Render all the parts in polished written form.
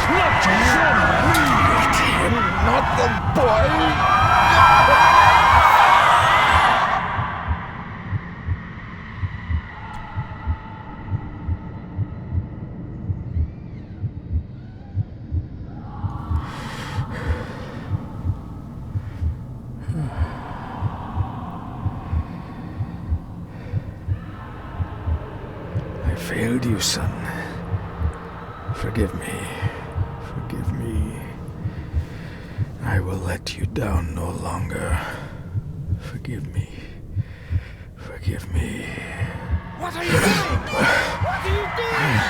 Not him, not the boy! I failed you, son. Forgive me. Forgive me. I will let you down no longer. Forgive me. Forgive me. What are you doing? What are you doing?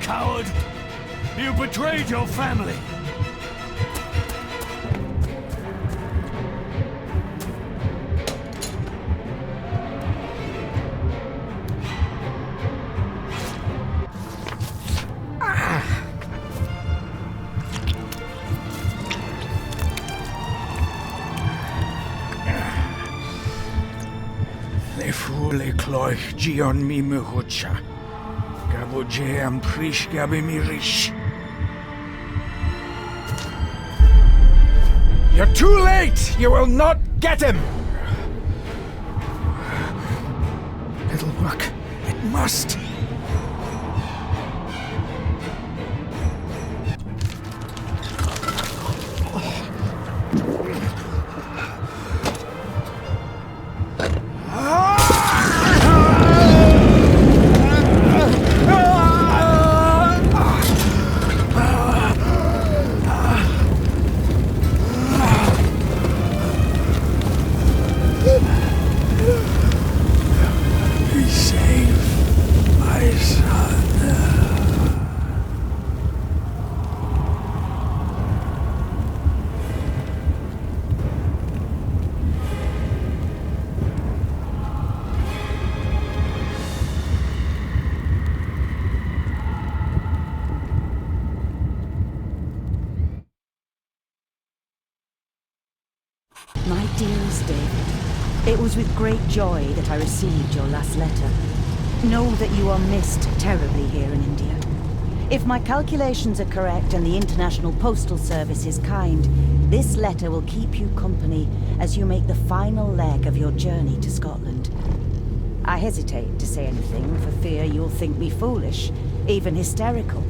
Coward! You betrayed your family! Le fule cloich gion mi muhucha. Gaboje am prish gabi mirish. You're too late! You will not get him! It'll work. It must. My dearest David, it was with great joy that I received your last letter. Know that you are missed terribly here in India. If my calculations are correct and the International Postal Service is kind, this letter will keep you company as you make the final leg of your journey to Scotland. I hesitate to say anything for fear you'll think me foolish, even hysterical.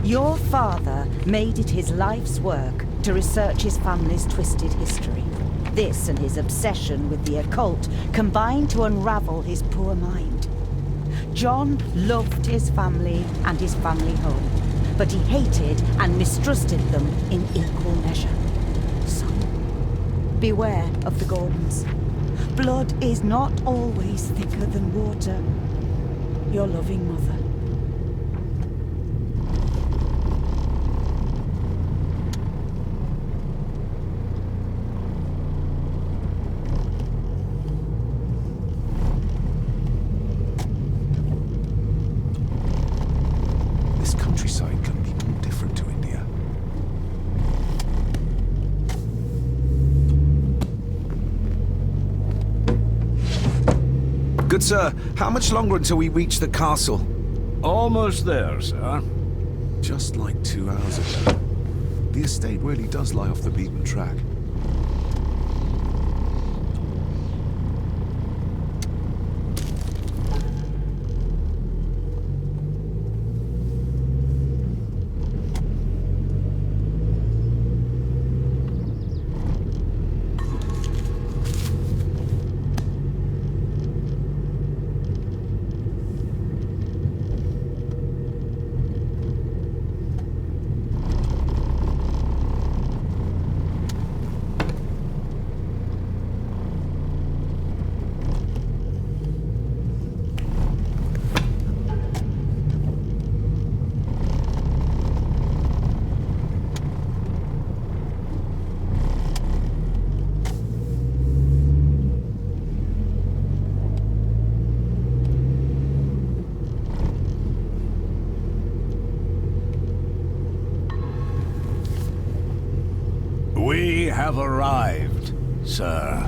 Your father made it his life's work to research his family's twisted history. This and his obsession with the occult combined to unravel his poor mind. John loved his family and his family home, but he hated and mistrusted them in equal measure. Son, beware of the Gordons. Blood is not always thicker than water. Your loving mother. Good sir, how much longer until we reach the castle? Almost there, sir. Just like 2 hours ago. The estate really does lie off the beaten track. We have arrived, sir.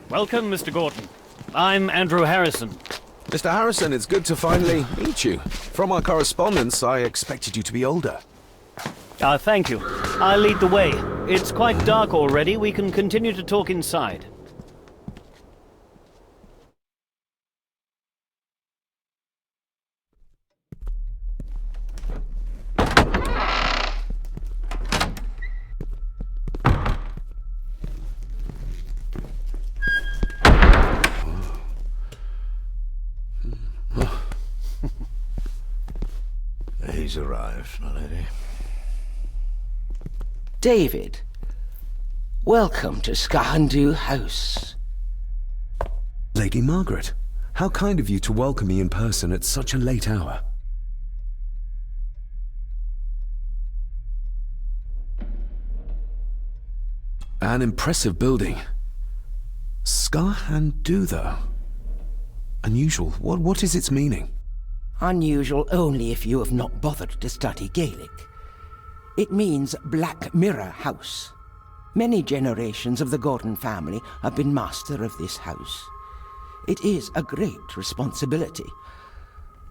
Welcome, Mr. Gordon. I'm Andrew Harrison. Mr. Harrison, it's good to finally meet you. From our correspondence, I expected you to be older. Thank you. I'll lead the way. It's quite dark already. We can continue to talk inside. He's arrived, my lady. David, welcome to Skahandu House. Lady Margaret, how kind of you to welcome me in person at such a late hour. An impressive building. Skahandu, though. Unusual. What is its meaning? Unusual only if you have not bothered to study Gaelic. It means Black Mirror House. Many generations of the Gordon family have been master of this house. It is a great responsibility.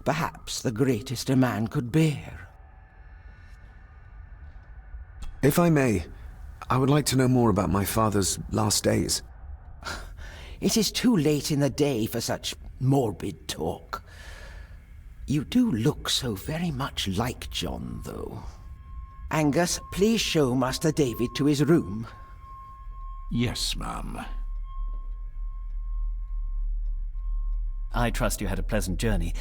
Perhaps the greatest a man could bear. If I may, I would like to know more about my father's last days. It is too late in the day for such morbid talk. You do look so very much like John, though. Angus, please show Master David to his room. Yes, ma'am. I trust you had a pleasant journey.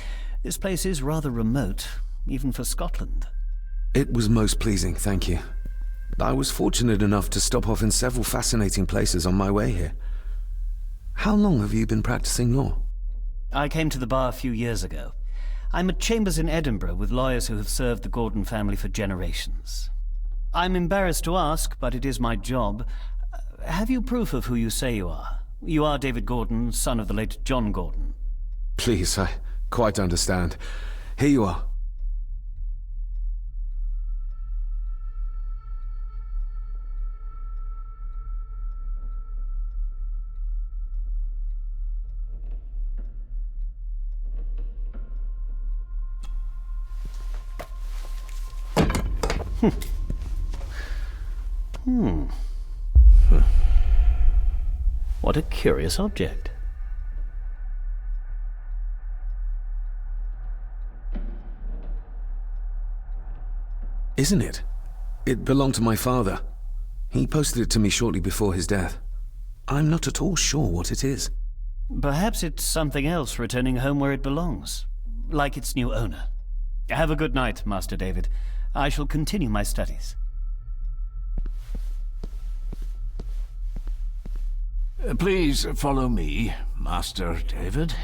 This place is rather remote, even for Scotland. It was most pleasing, thank you. I was fortunate enough to stop off in several fascinating places on my way here. How long have you been practicing law? I came to the bar a few years ago. I'm at chambers in Edinburgh with lawyers who have served the Gordon family for generations. I'm embarrassed to ask, but it is my job. Have you proof of who you say you are? You are David Gordon, son of the late John Gordon. Please, I quite understand. Here you are. What a curious object. Isn't it? It belonged to my father. He posted it to me shortly before his death. I'm not at all sure what it is. Perhaps it's something else returning home where it belongs, like its new owner. Have a good night, Master David. I shall continue my studies. Please follow me, Master David.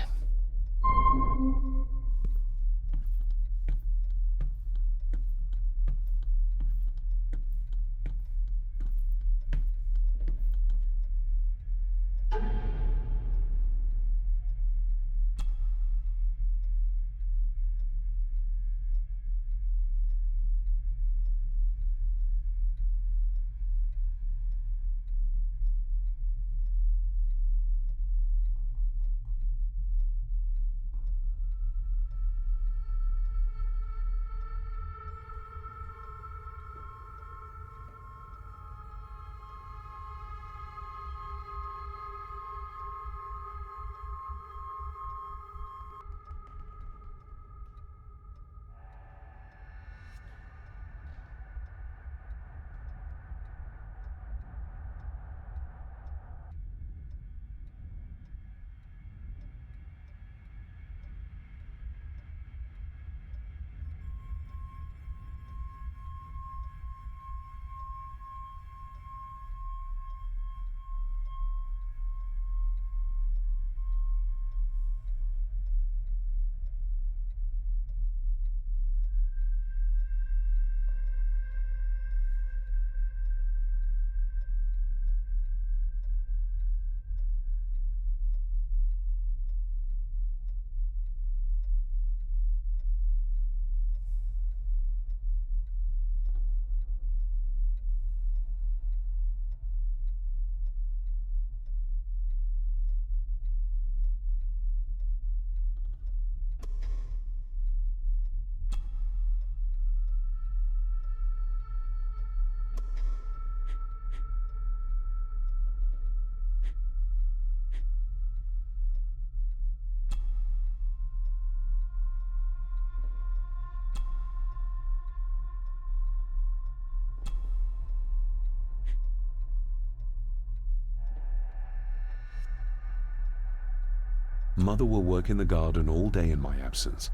Mother will work in the garden all day in my absence.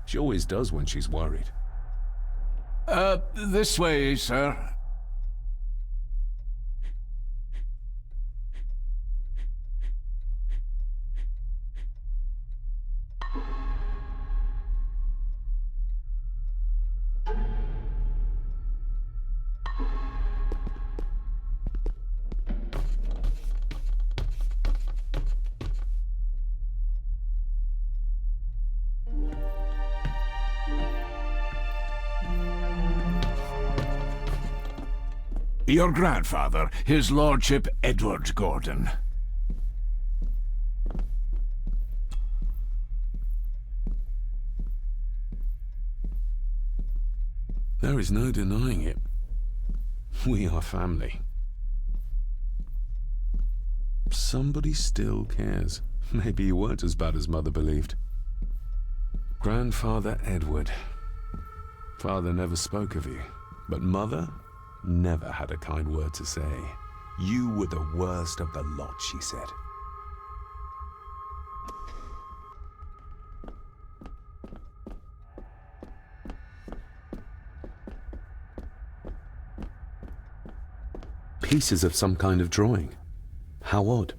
She always does when she's worried. This way, sir. Your grandfather, his lordship Edward Gordon. There is no denying it. We are family. Somebody still cares. Maybe you weren't as bad as Mother believed. Grandfather Edward. Father never spoke of you, but Mother never had a kind word to say. You were the worst of the lot, she said. Pieces of some kind of drawing. How odd.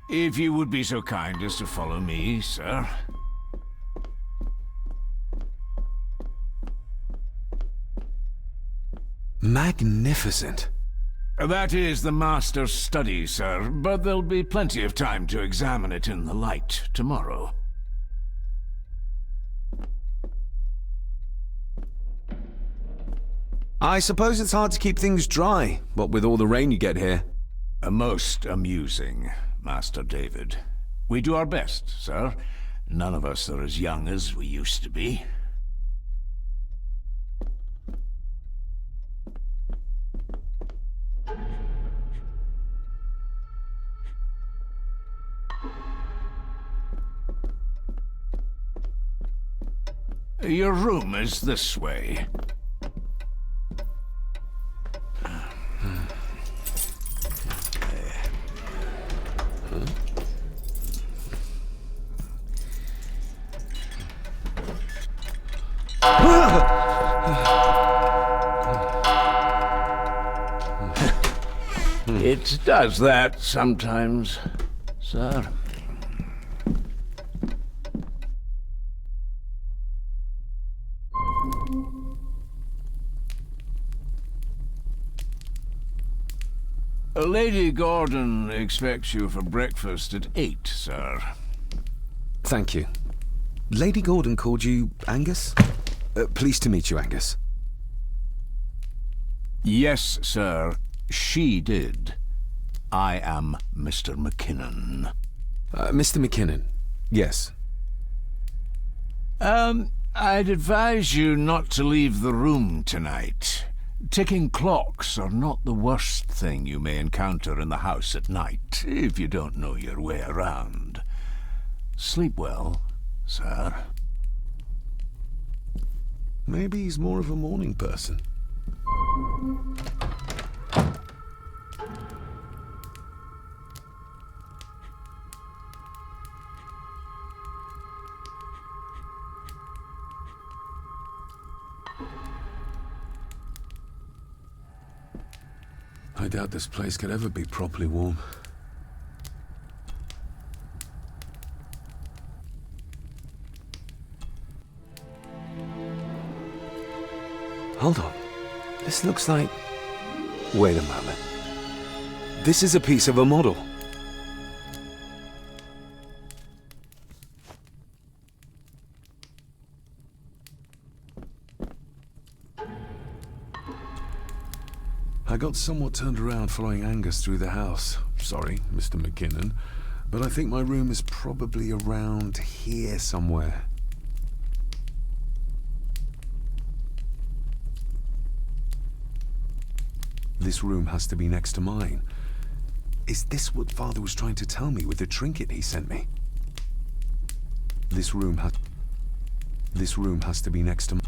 If you would be so kind as to follow me, sir. Magnificent. That is the master's study, sir, but there'll be plenty of time to examine it in the light tomorrow. I suppose it's hard to keep things dry, what with all the rain you get here. Most amusing, Master David. We do our best, sir. None of us are as young as we used to be. Your room is this way. It does that sometimes, sir. Lady Gordon expects you for breakfast at 8, sir. Thank you. Lady Gordon called you Angus? Pleased to meet you, Angus. Yes, sir. She did. I am Mr. McKinnon. Mr. McKinnon, yes. I'd advise you not to leave the room tonight. Ticking clocks are not the worst thing you may encounter in the house at night, if you don't know your way around. Sleep well, sir. Maybe he's more of a morning person. I doubt this place could ever be properly warm. Hold on. This looks like... Wait a moment. This is a piece of a model. I got somewhat turned around following Angus through the house. Sorry, Mr. McKinnon, but I think my room is probably around here somewhere. This room has to be next to mine. Is this what Father was trying to tell me with the trinket he sent me? This room has to be next to mine.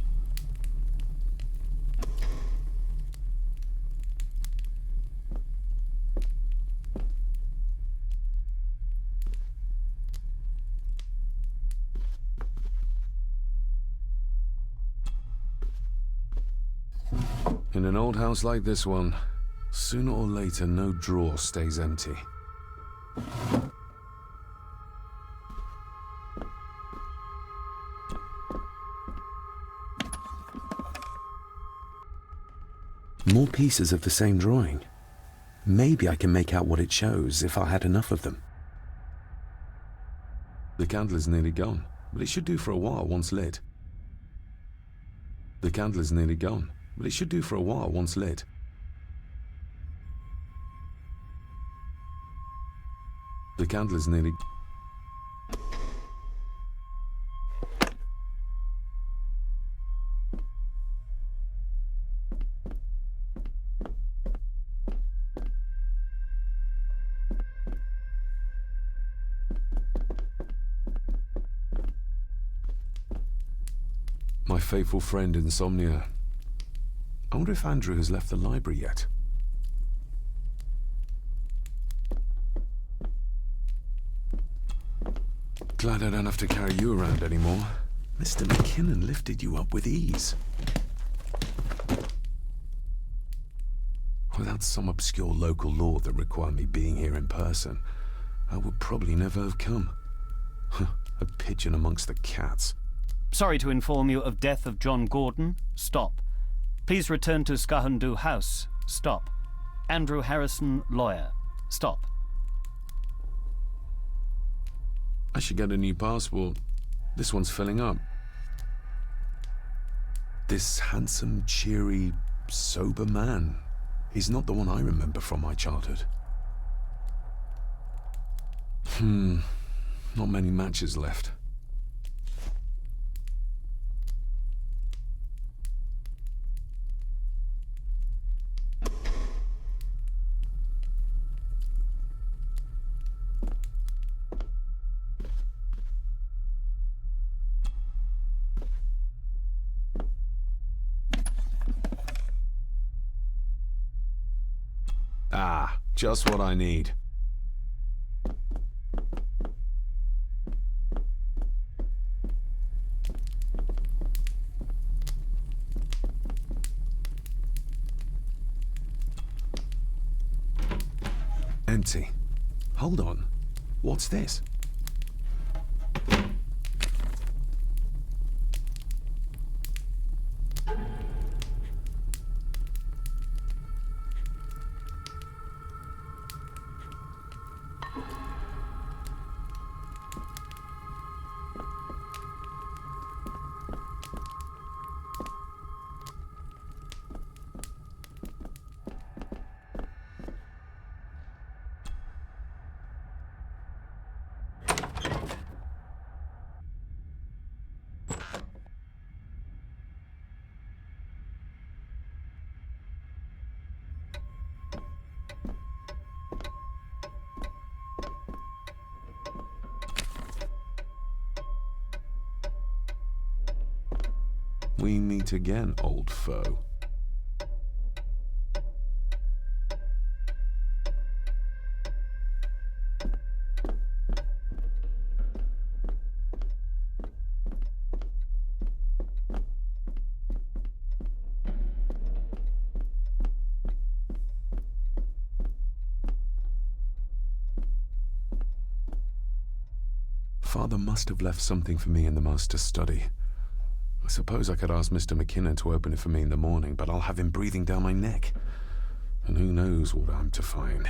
In an old house like this one, sooner or later no drawer stays empty. More pieces of the same drawing. Maybe I can make out what it shows if I had enough of them. The candle is nearly gone, but it should do for a while once lit. The candle is nearly gone, but it should do for a while once lit. The candle is nearly... My faithful friend Insomnia. I wonder if Andrew has left the library yet. Glad I don't have to carry you around anymore. Mr. McKinnon lifted you up with ease. Without some obscure local law that required me being here in person, I would probably never have come. A pigeon amongst the cats. Sorry to inform you of death of John Gordon. Stop. Please return to Skahandu House. Stop. Andrew Harrison, lawyer. Stop. I should get a new passport. This one's filling up. This handsome, cheery, sober man. He's not the one I remember from my childhood. Not many matches left. Ah, just what I need. empty. Hold on. What's this? We meet again, old foe. Father must have left something for me in the master's study. I suppose I could ask Mr. McKinnon to open it for me in the morning, but I'll have him breathing down my neck. And who knows what I'm to find.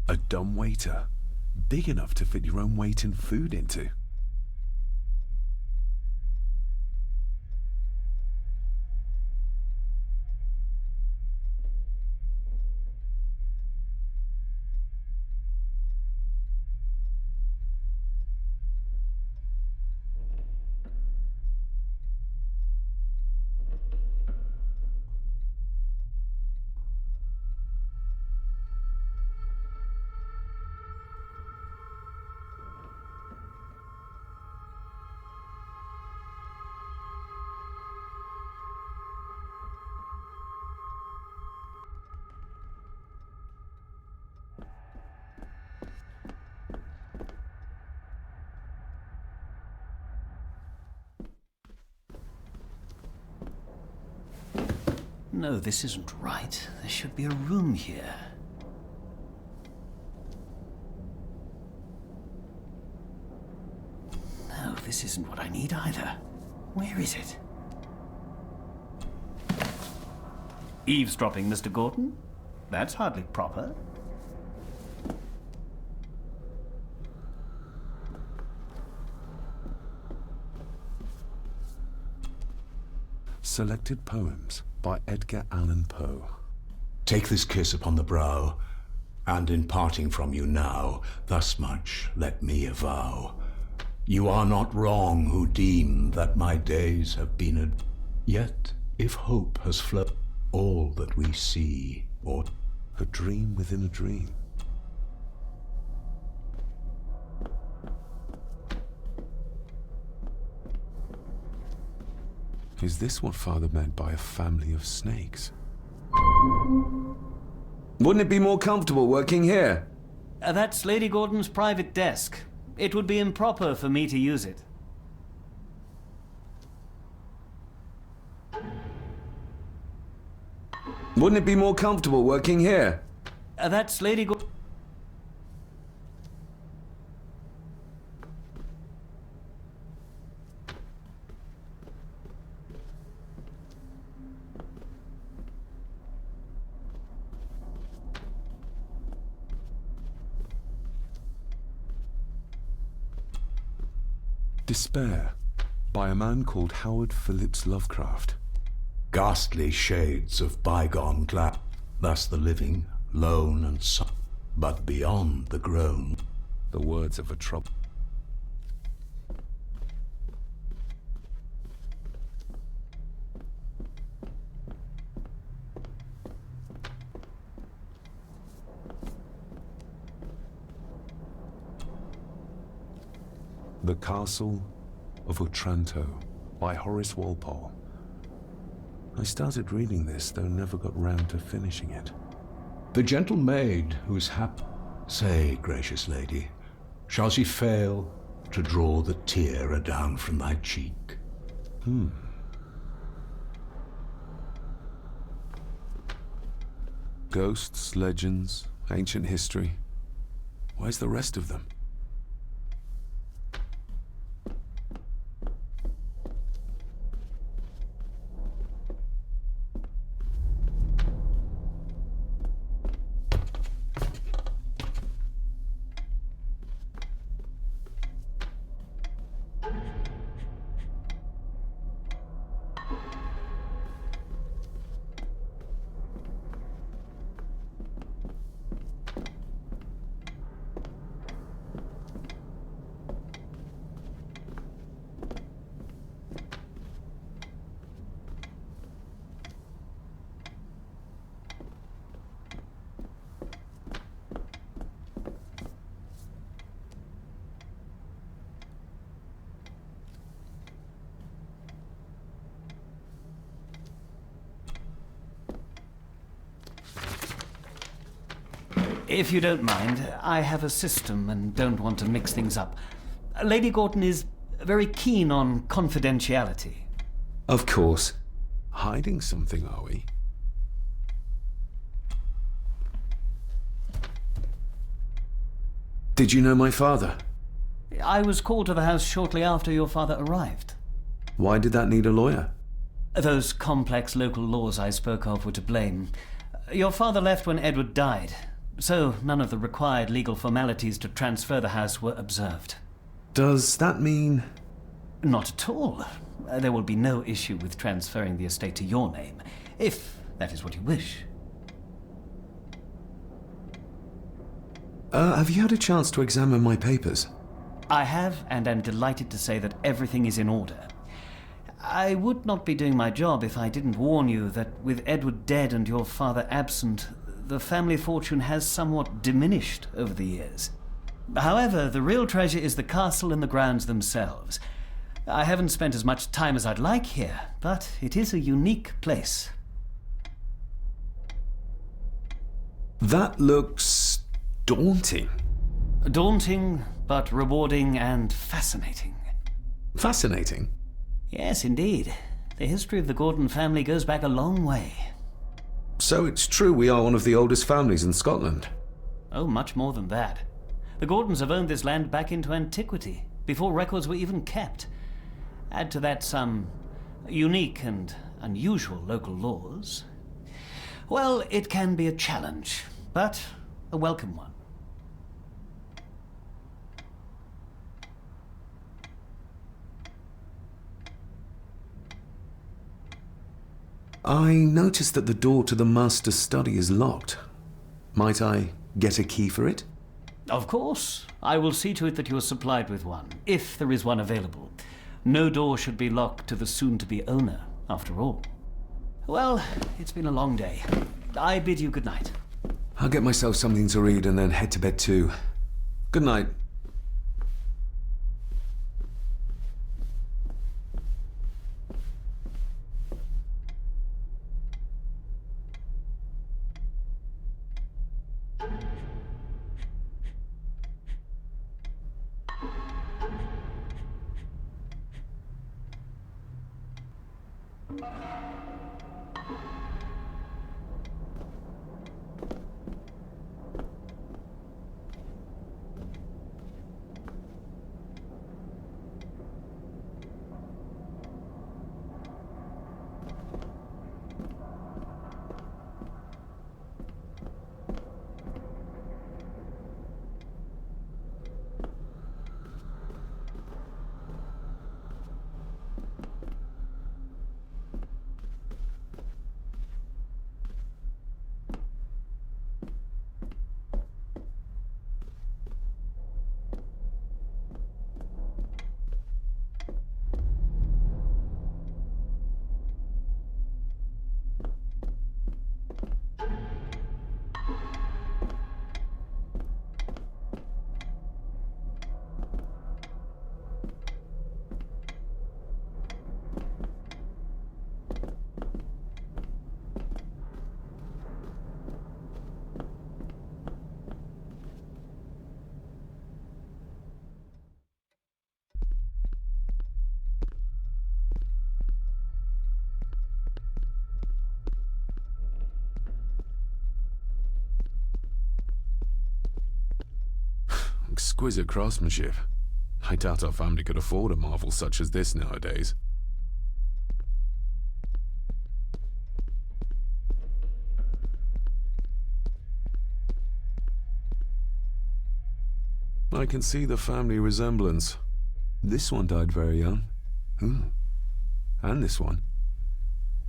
A dumbwaiter, big enough to fit your own weight and food into. No, this isn't right. There should be a room here. No, this isn't what I need either. Where is it? Eavesdropping, Mr. Gordon? That's hardly proper. Selected Poems by Edgar Allan Poe. Take this kiss upon the brow, and in parting from you now, thus much let me avow. You are not wrong who deem that my days have been yet, if hope has flown, all that we see, or A dream within a dream. Is this what Father meant by a family of snakes? Wouldn't it be more comfortable working here? That's Lady Gordon's private desk. It would be improper for me to use it. Wouldn't it be more comfortable working here? That's Lady Gordon. Despair, by a man called Howard Phillips Lovecraft. Ghastly shades of bygone glad, thus the living, lone and but beyond the groan. The words of a trouble. The Castle of Otranto by Horace Walpole. I started reading this, though never got round to finishing it. The gentle maid whose say, gracious lady, shall she fail to draw the tear adown from thy cheek? Ghosts, legends, ancient history. Where's the rest of them? If you don't mind, I have a system and don't want to mix things up. Lady Gordon is very keen on confidentiality. Of course. Hiding something, are we? Did you know my father? I was called to the house shortly after your father arrived. Why did that need a lawyer? Those complex local laws I spoke of were to blame. Your father left when Edward died, so none of the required legal formalities to transfer the house were observed. Does that mean... Not at all. There will be no issue with transferring the estate to your name, if that is what you wish. Have you had a chance to examine my papers? I have, and am delighted to say that everything is in order. I would not be doing my job if I didn't warn you that with Edward dead and your father absent, the family fortune has somewhat diminished over the years. However, the real treasure is the castle and the grounds themselves. I haven't spent as much time as I'd like here, but it is a unique place. That looks... daunting. Daunting, but rewarding and fascinating. Fascinating? Yes, indeed. The history of the Gordon family goes back a long way. So it's true we are one of the oldest families in Scotland? Oh, much more than that. The Gordons have owned this land back into antiquity, before records were even kept. Add to that some unique and unusual local laws. Well, it can be a challenge, but a welcome one. I noticed that the door to the master's study is locked. Might I get a key for it? Of course. I will see to it that you are supplied with one, if there is one available. No door should be locked to the soon-to-be owner, after all. Well, it's been a long day. I bid you good night. I'll get myself something to read and then head to bed too. Good night. Exquisite craftsmanship. I doubt our family could afford a marvel such as this nowadays. I can see the family resemblance. This one died very young. And this one.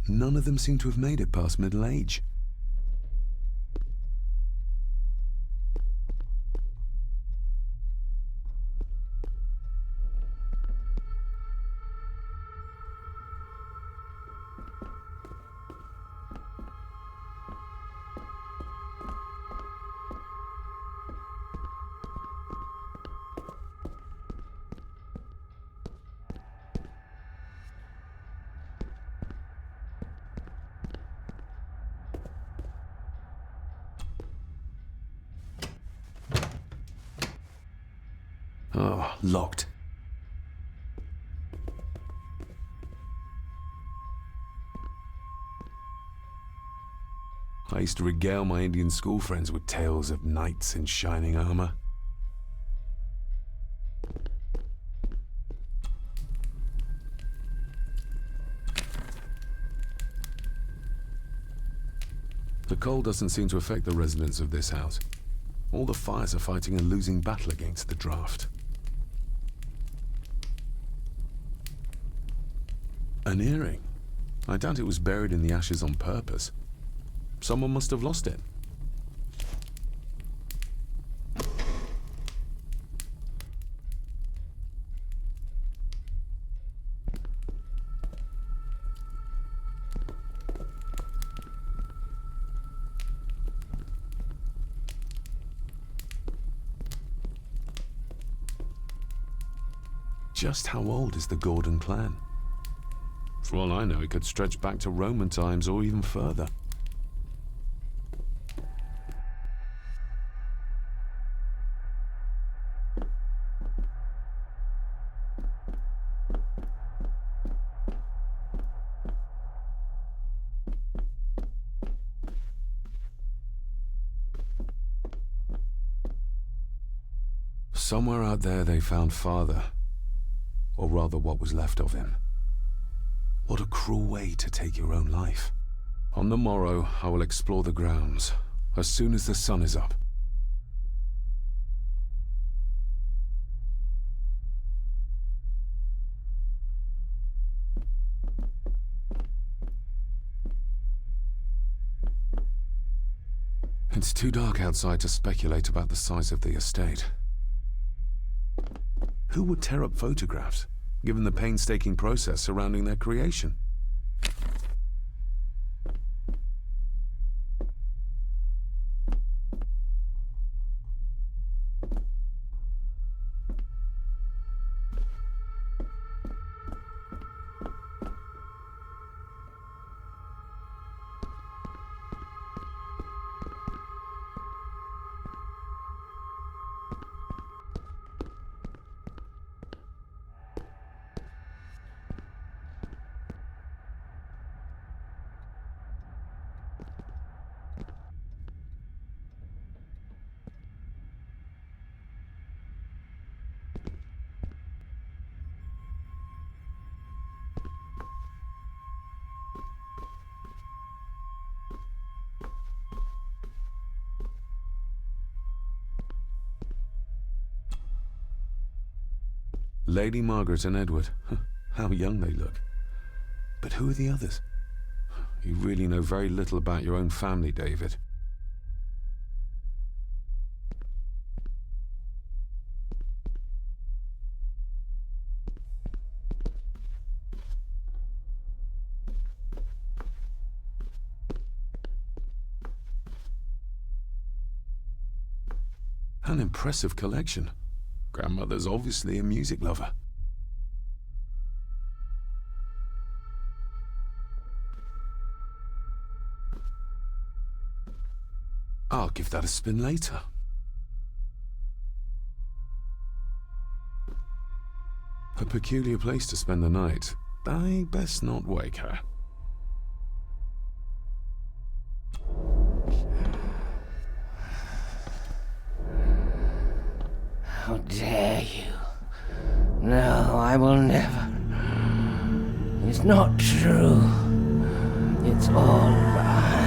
None of them seem to have made it past middle age. Oh, locked. I used to regale my Indian school friends with tales of knights in shining armor. The cold doesn't seem to affect the residents of this house. All the fires are fighting a losing battle against the draft. An earring? I doubt it was buried in the ashes on purpose. Someone must have lost it. Just how old is the Gordon clan? For all I know, it could stretch back to Roman times or even further. Somewhere out there they found father. Or rather, what was left of him. What a cruel way to take your own life. On the morrow, I will explore the grounds, as soon as the sun is up. It's too dark outside to speculate about the size of the estate. Who would tear up photographs, given the painstaking process surrounding their creation? Lady Margaret and Edward. How young they look. But who are the others? You really know very little about your own family, David. An impressive collection. Grandmother's obviously a music lover. I'll give that a spin later. A peculiar place to spend the night. I best not wake her. How dare you? No, I will never. It's not true. It's all mine.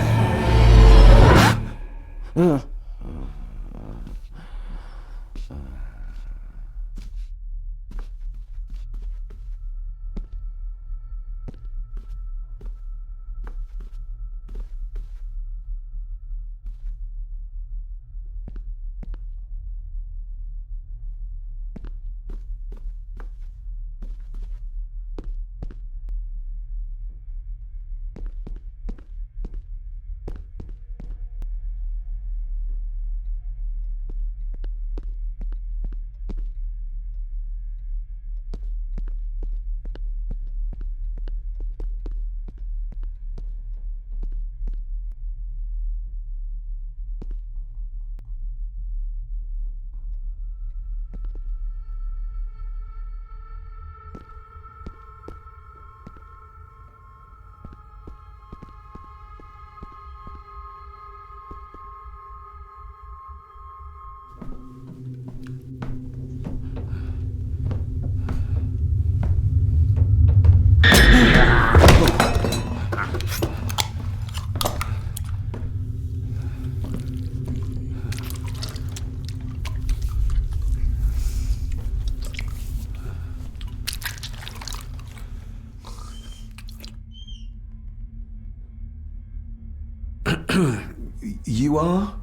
You are?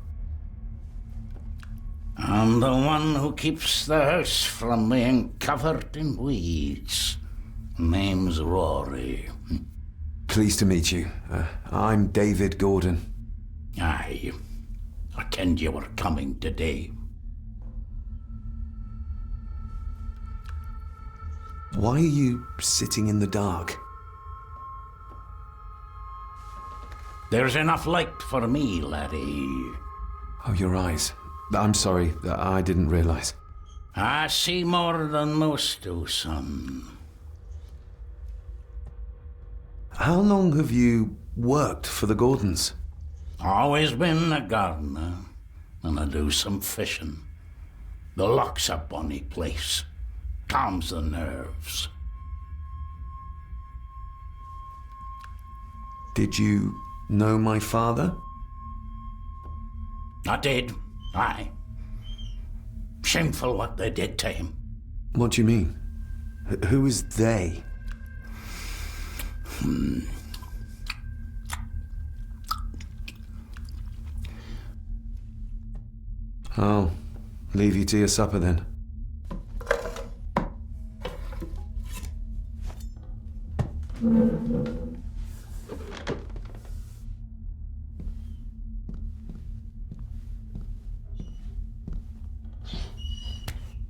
I'm the one who keeps the house from being covered in weeds. Name's Rory. Pleased to meet you. I'm David Gordon. Aye. I kenned you were coming today. Why are you sitting in the dark? There's enough light for me, laddie. Oh, your eyes. I'm sorry, I didn't realize. I see more than most do, son. How long have you worked for the Gordons? Always been a gardener, and I do some fishing. The loch's a bonny place. Calms the nerves. Did you know my father? I did, aye. Shameful what they did to him. What do you mean? Who is they? I'll leave you to your supper then.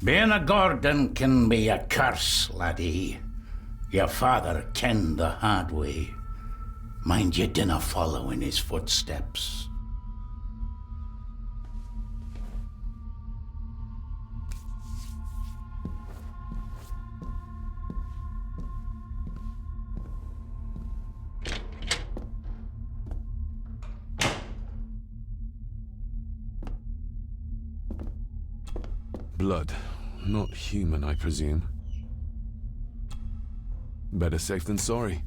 Being a Gordon can be a curse, laddie. Your father kenned the hard way. Mind you dinna follow in his footsteps. Blood. Not human, I presume. Better safe than sorry.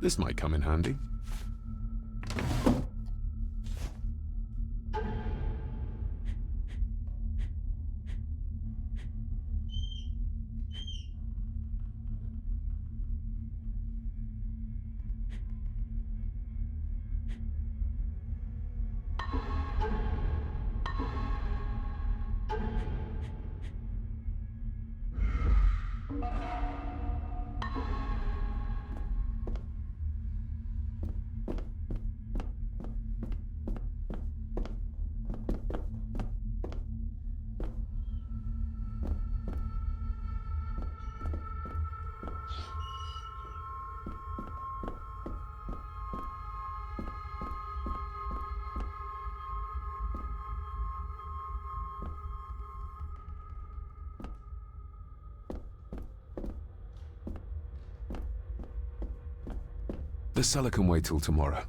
This might come in handy. The cellar can wait till tomorrow.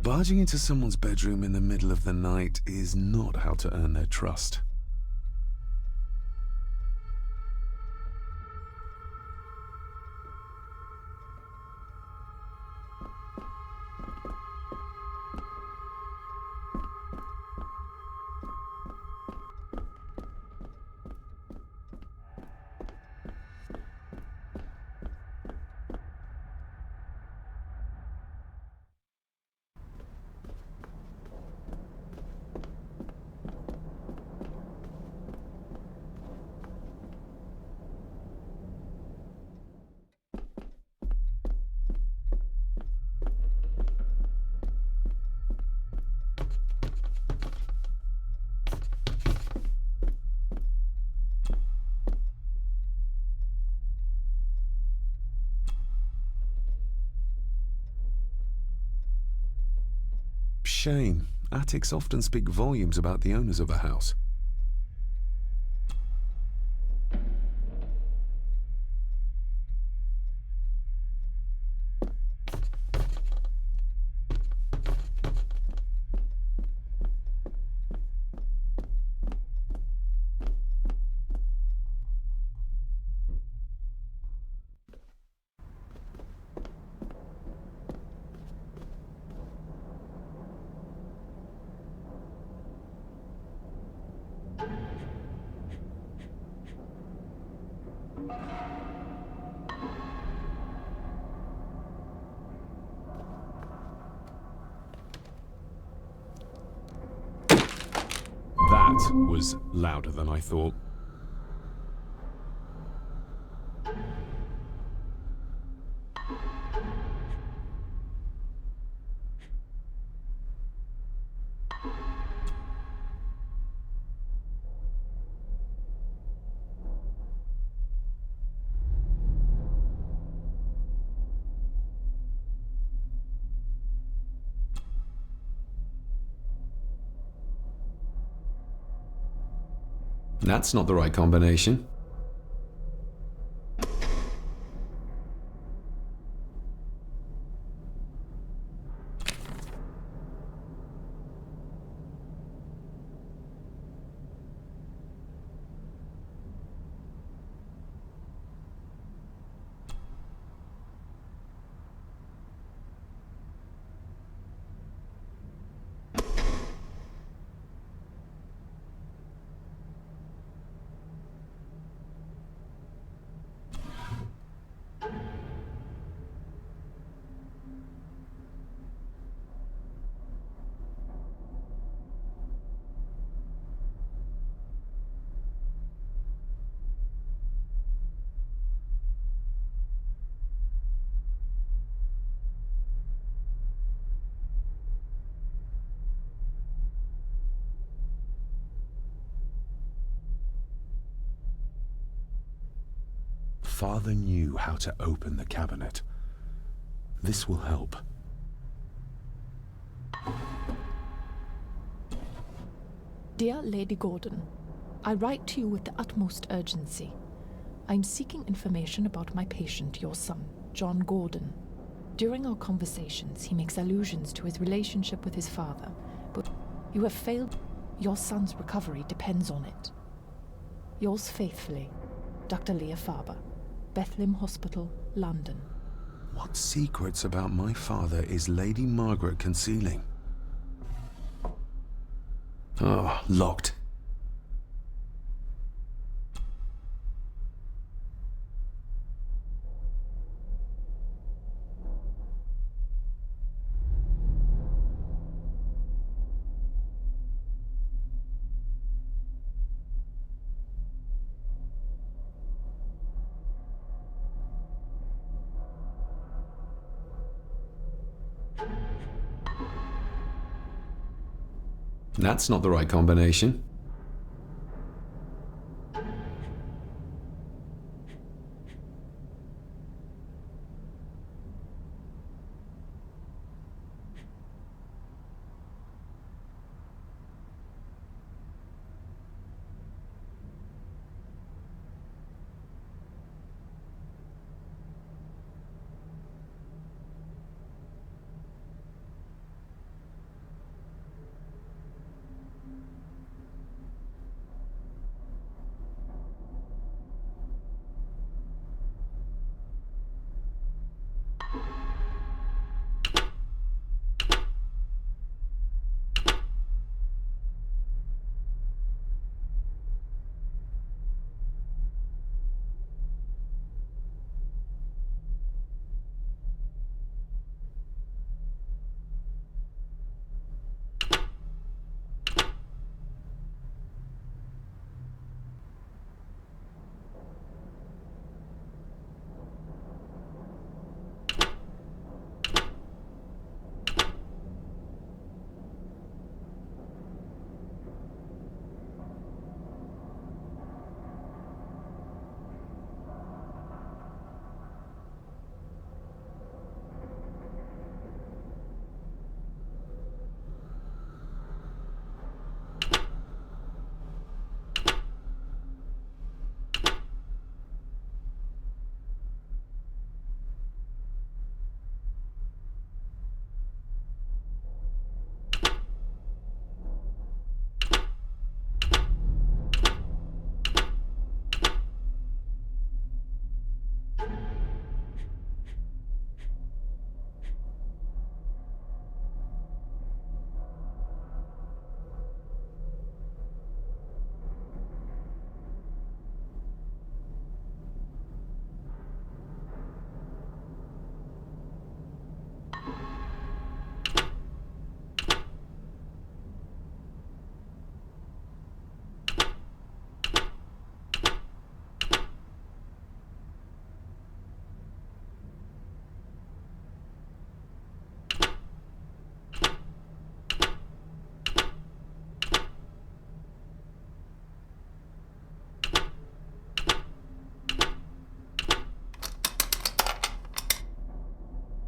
Barging into someone's bedroom in the middle of the night is not how to earn their trust. Shame. Attics often speak volumes about the owners of a house. That was louder than I thought. That's not the right combination. Father knew how to open the cabinet. This will help. Dear Lady Gordon, I write to you with the utmost urgency. I am seeking information about my patient, your son, John Gordon. During our conversations, he makes allusions to his relationship with his father, but you have failed. Your son's recovery depends on it. Yours faithfully, Dr. Leah Farber, Bethlehem Hospital, London. What secrets about my father is Lady Margaret concealing? Oh, locked. That's not the right combination.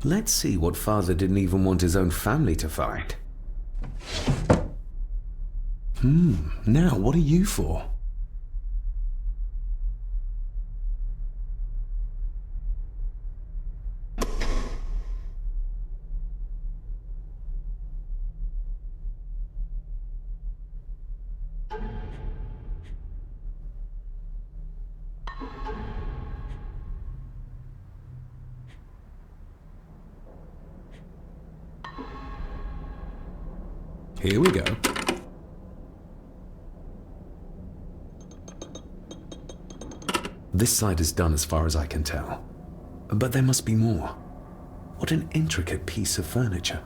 Let's see what father didn't even want his own family to find. Now what are you for? Here we go. This side is done as far as I can tell. But there must be more. What an intricate piece of furniture.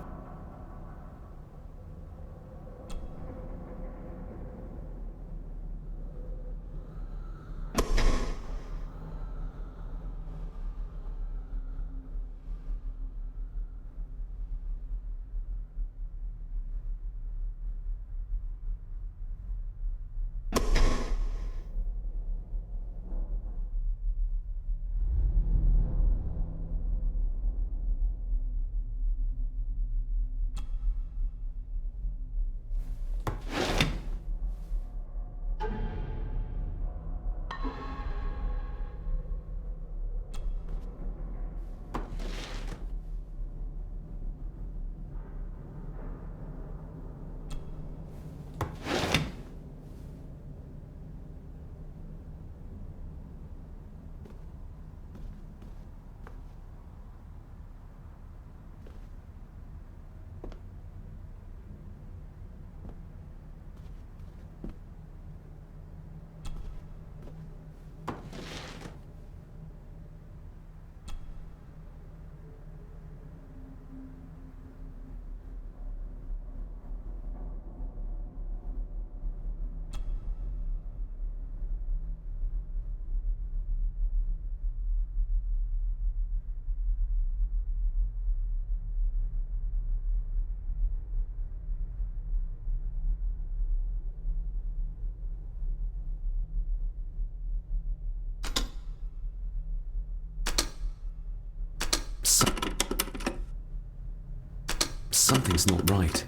Something's not right.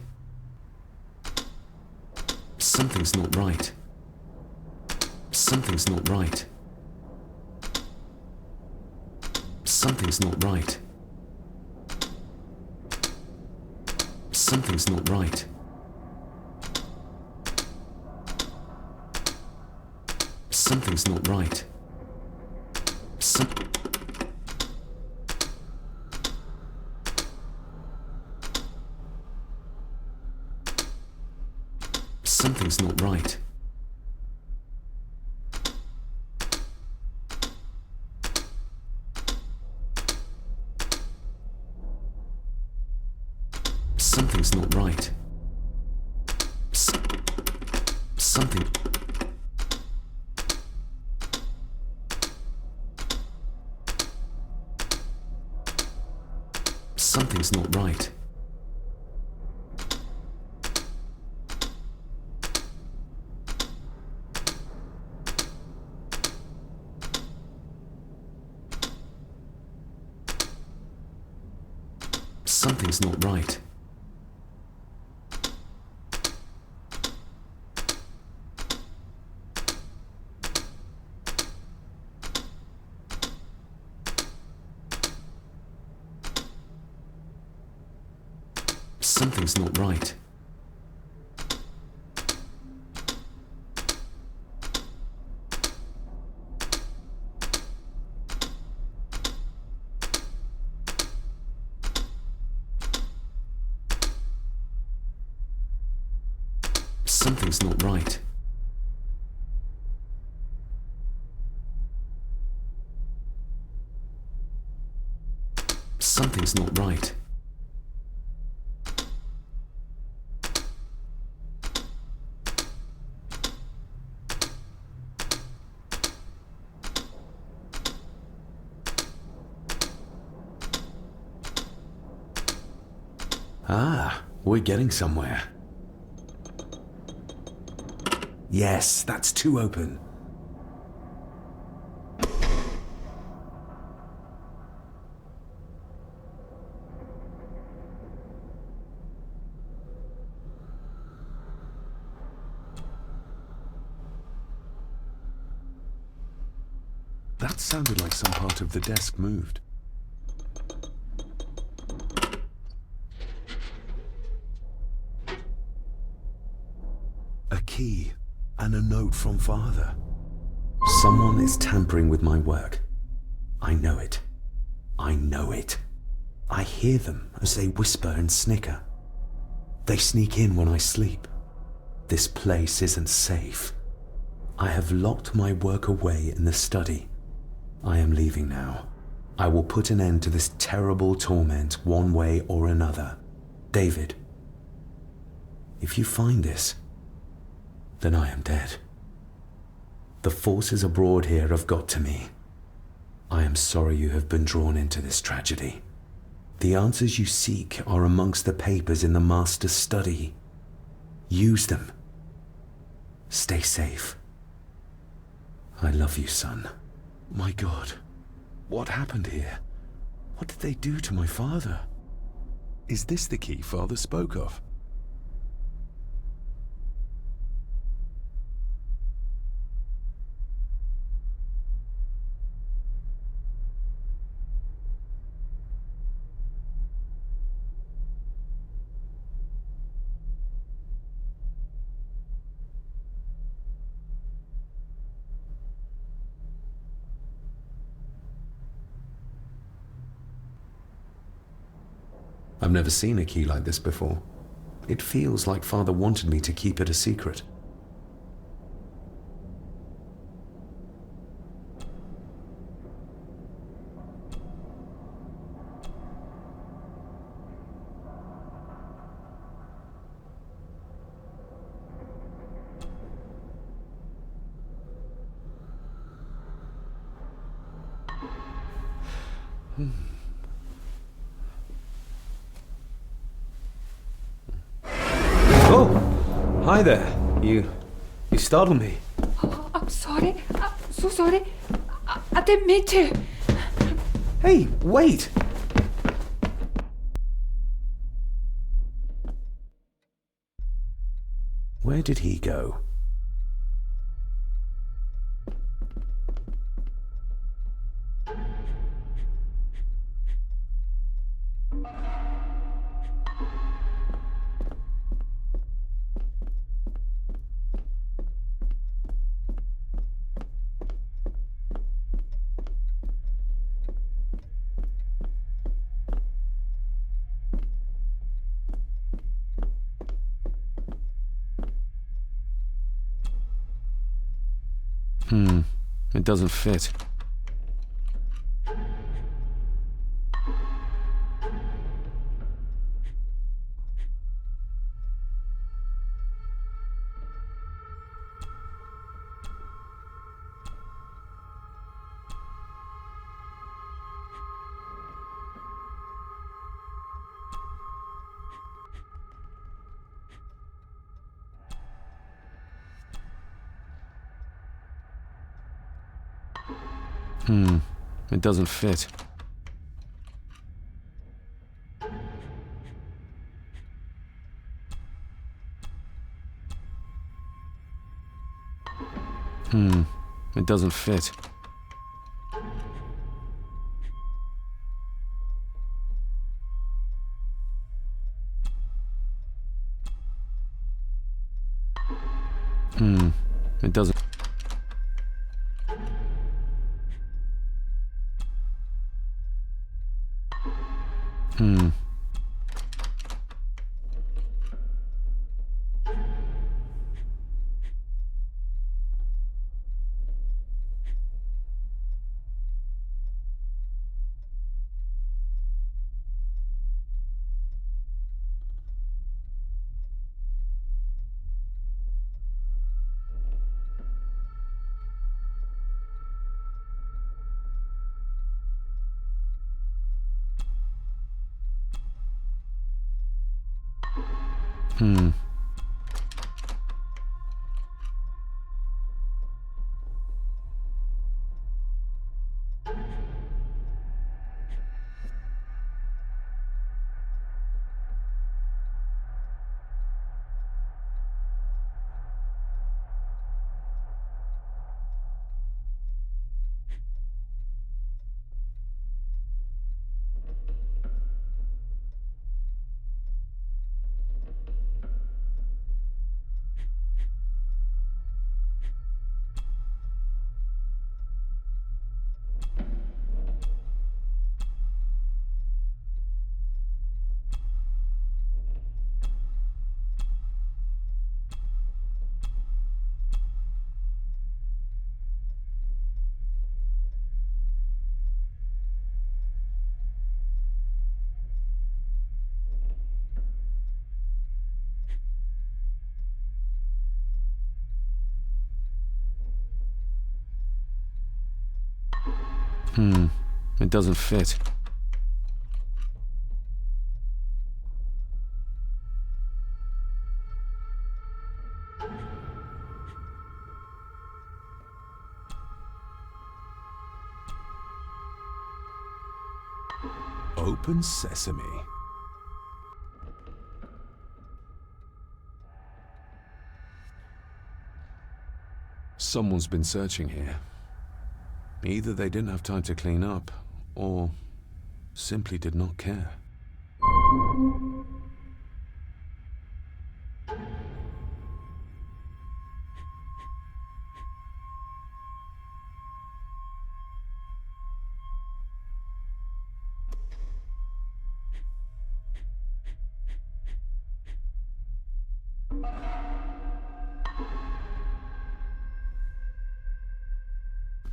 Something's not right. Something's not right. Something's not right. Something's not right. Something's not right. Something's not right. Something's not right. Something. Something's not right. Something's not right. Something's not right. Something's not right. Something's not right. Ah, we're getting somewhere. Yes, that's too open. That sounded like some part of the desk moved. A key. And a note from Father. Someone is tampering with my work. I know it. I know it. I hear them as they whisper and snicker. They sneak in when I sleep. This place isn't safe. I have locked my work away in the study. I am leaving now. I will put an end to this terrible torment one way or another. David, if you find this, then I am dead. The forces abroad here have got to me. I am sorry you have been drawn into this tragedy. The answers you seek are amongst the papers in the Master's study. Use them. Stay safe. I love you, son. My God, what happened here? What did they do to my father? Is this the key Father spoke of? I've never seen a key like this before. It feels like Father wanted me to keep it a secret. Hi there. You startled me. Oh, I'm sorry. I'm so sorry. I didn't mean to. Hey, wait! Where did he go? It doesn't fit. It doesn't fit. It doesn't fit. It doesn't. It doesn't fit. Open sesame. Someone's been searching here. Either they didn't have time to clean up, or simply did not care.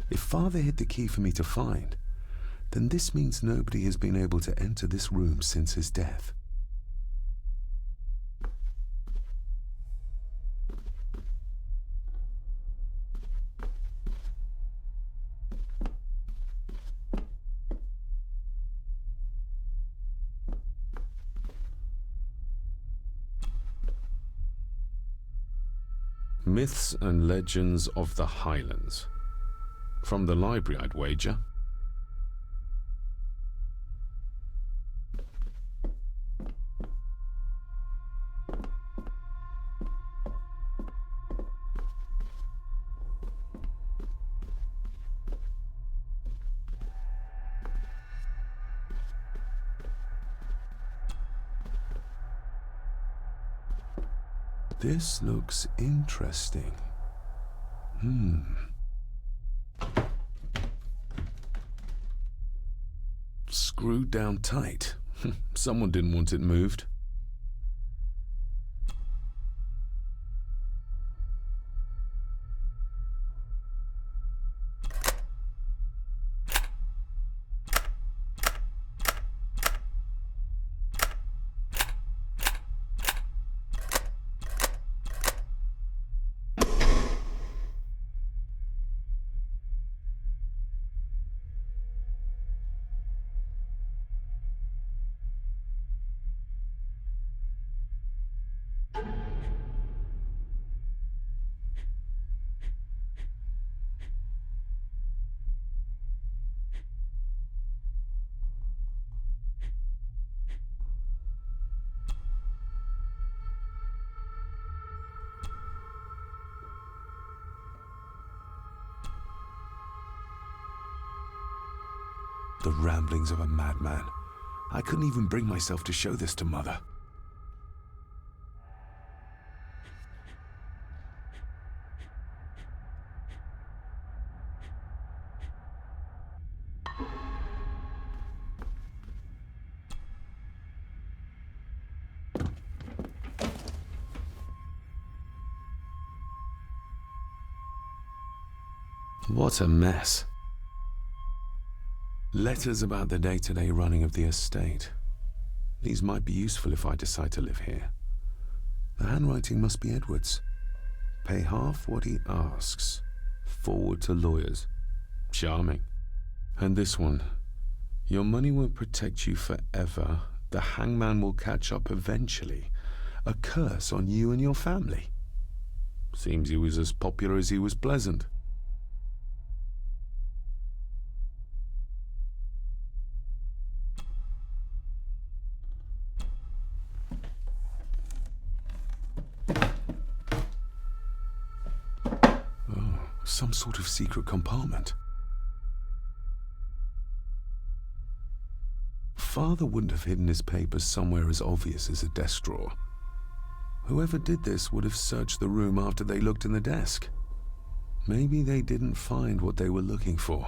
If Father hid the key for me to find, then this means nobody has been able to enter this room since his death. Myths and Legends of the Highlands. From the library, I'd wager. This looks interesting. Screwed down tight. Someone didn't want it moved. The ramblings of a madman. I couldn't even bring myself to show this to Mother. What a mess. Letters about the day-to-day running of the estate. These might be useful if I decide to live here. The handwriting must be Edward's. Pay half what he asks. Forward to lawyers. Charming. And this one. Your money won't protect you forever. The hangman will catch up eventually. A curse on you and your family. Seems he was as popular as he was pleasant. Some sort of secret compartment. Father wouldn't have hidden his papers somewhere as obvious as a desk drawer. Whoever did this would have searched the room after they looked in the desk. Maybe they didn't find what they were looking for.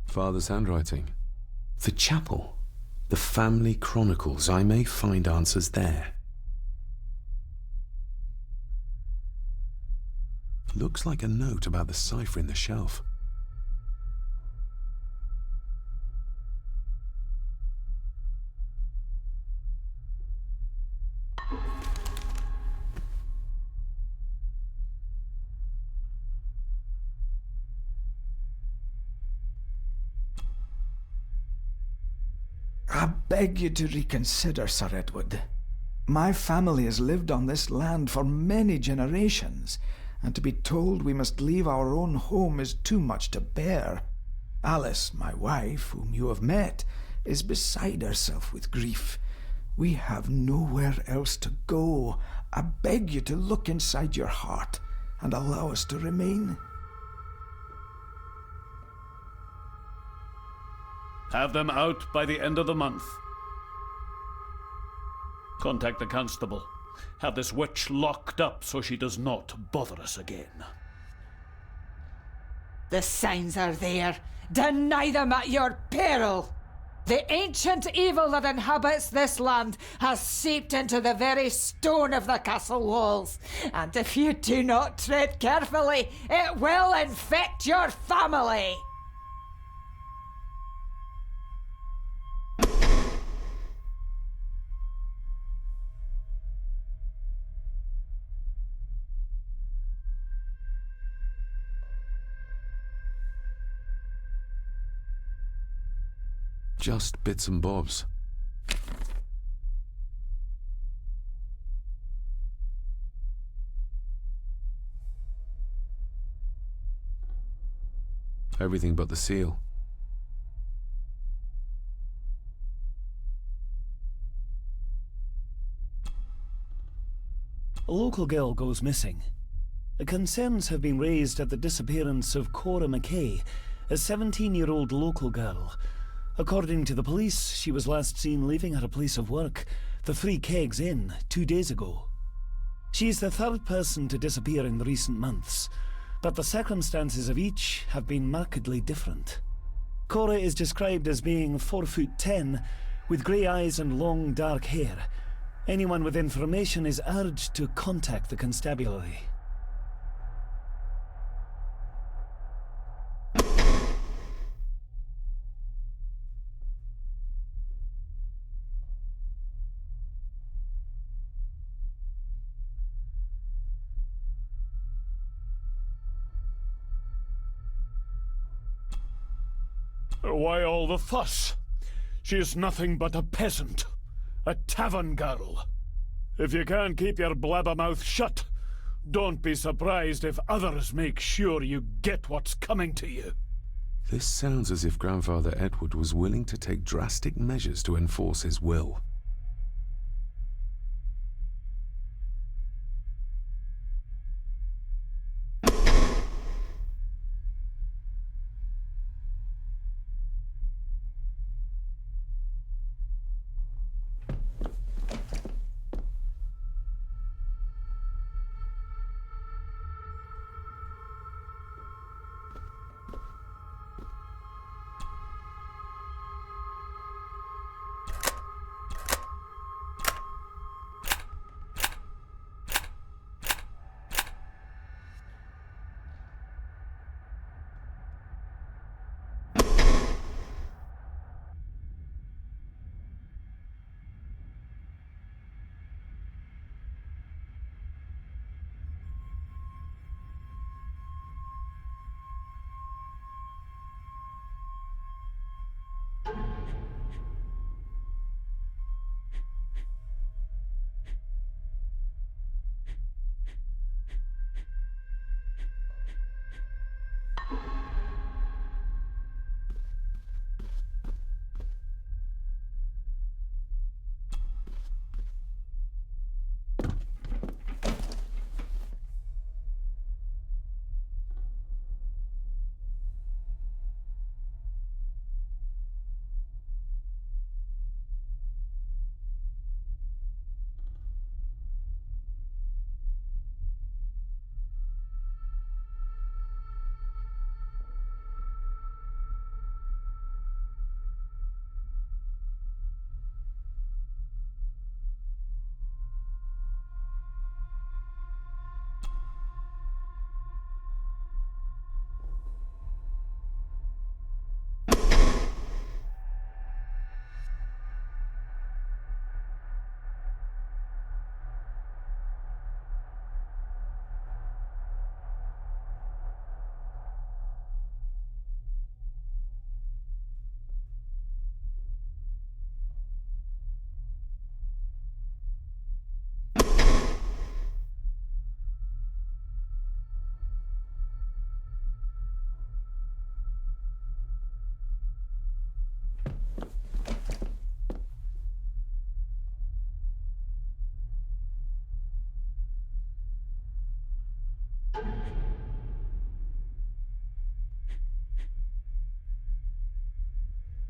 Father's handwriting. The chapel. The family chronicles. I may find answers there. Looks like a note about the cipher in the shelf. I beg you to reconsider, Sir Edward. My family has lived on this land for many generations, and to be told we must leave our own home is too much to bear. Alice, my wife, whom you have met, is beside herself with grief. We have nowhere else to go. I beg you to look inside your heart and allow us to remain. Have them out by the end of the month. Contact the constable. Have this witch locked up so she does not bother us again. The signs are there. Deny them at your peril. The ancient evil that inhabits this land has seeped into the very stone of the castle walls. And if you do not tread carefully, it will infect your family. Just bits and bobs. Everything but the seal. A local girl goes missing. Concerns have been raised at the disappearance of Cora McKay, a 17-year-old local girl. According to the police, she was last seen leaving her place of work, the Three Kegs Inn, 2 days ago. She's the third person to disappear in recent months, but the circumstances of each have been markedly different. Cora is described as being 4'10", with grey eyes and long dark hair. Anyone with information is urged to contact the constabulary. Why all the fuss? She is nothing but a peasant. A tavern girl. If you can't keep your blabbermouth shut, don't be surprised if others make sure you get what's coming to you. This sounds as if Grandfather Edward was willing to take drastic measures to enforce his will.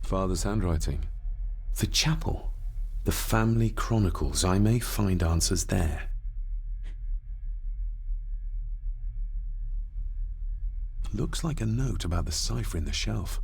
Father's handwriting. The chapel. The family chronicles. I may find answers there. Looks like a note about the cipher in the shelf.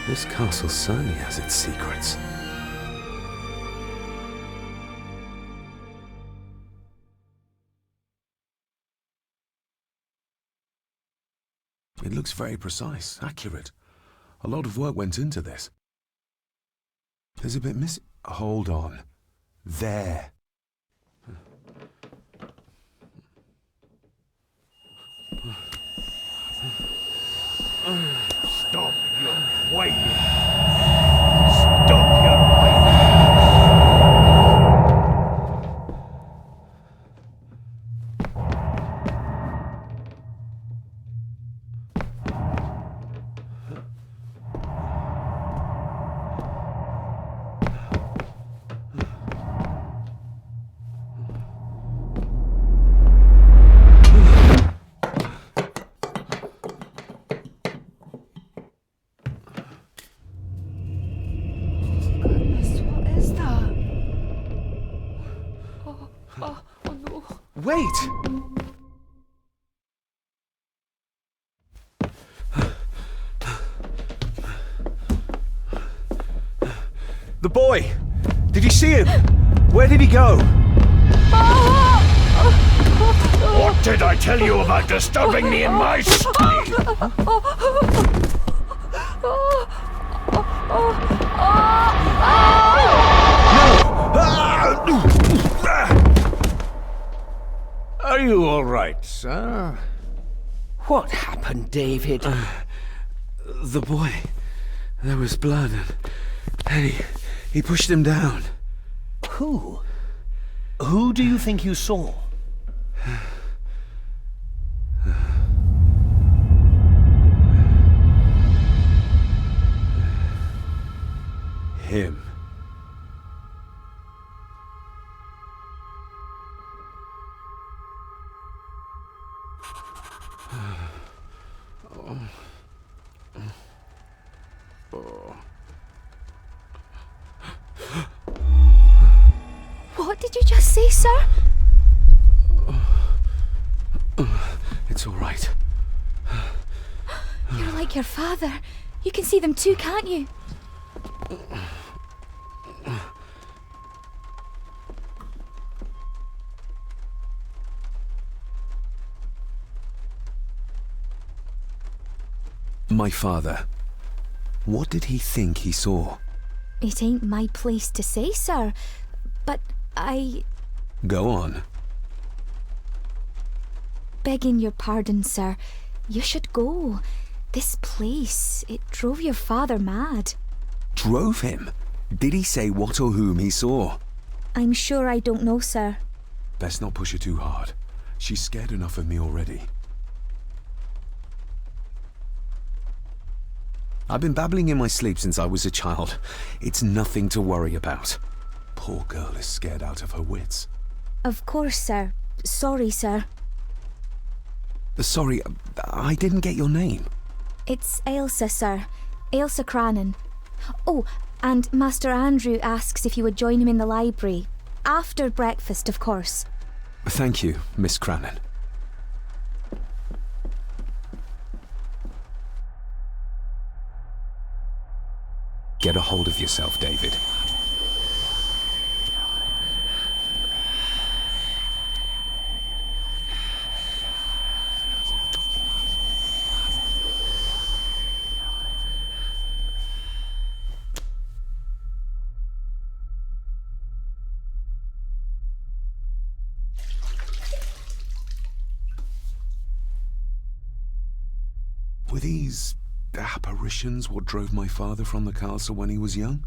This castle certainly has its secrets. It looks very precise, accurate. A lot of work went into this. There's a bit missing. Hold on. There. Stop your whining! Stop your whining! Wait! The boy! Did you see him? Where did he go? What did I tell you about disturbing me in my study? Are you all right, sir? What happened, David? The boy. There was blood and he pushed him down. Who? Who do you think you saw? Him. What did you just say, sir? It's all right. You're like your father. You can see them too, can't you? My father. What did he think he saw? It ain't my place to say, sir. But Go on. Begging your pardon, sir. You should go. This place, it drove your father mad. Drove him? Did he say what or whom he saw? I'm sure I don't know, sir. Best not push her too hard. She's scared enough of me already. I've been babbling in my sleep since I was a child. It's nothing to worry about. Poor girl is scared out of her wits. Of course, sir. Sorry, sir. Sorry, I didn't get your name. It's Ailsa, sir. Ailsa Crannan. Oh, and Master Andrew asks if you would join him in the library. After breakfast, of course. Thank you, Miss Crannan. Get a hold of yourself, David. Were these apparitions what drove my father from the castle when he was young?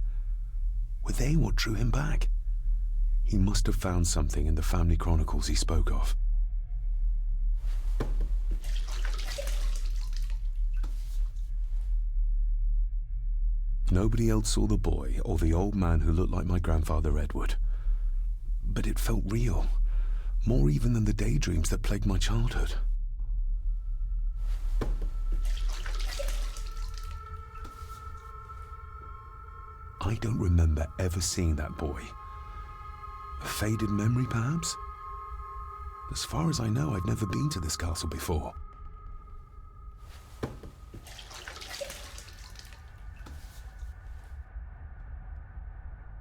Were they what drew him back? He must have found something in the family chronicles he spoke of. Nobody else saw the boy or the old man who looked like my grandfather Edward. But it felt real, more even than the daydreams that plagued my childhood. I don't remember ever seeing that boy. A faded memory, perhaps? As far as I know, I've never been to this castle before.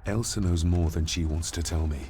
Elsa knows more than she wants to tell me.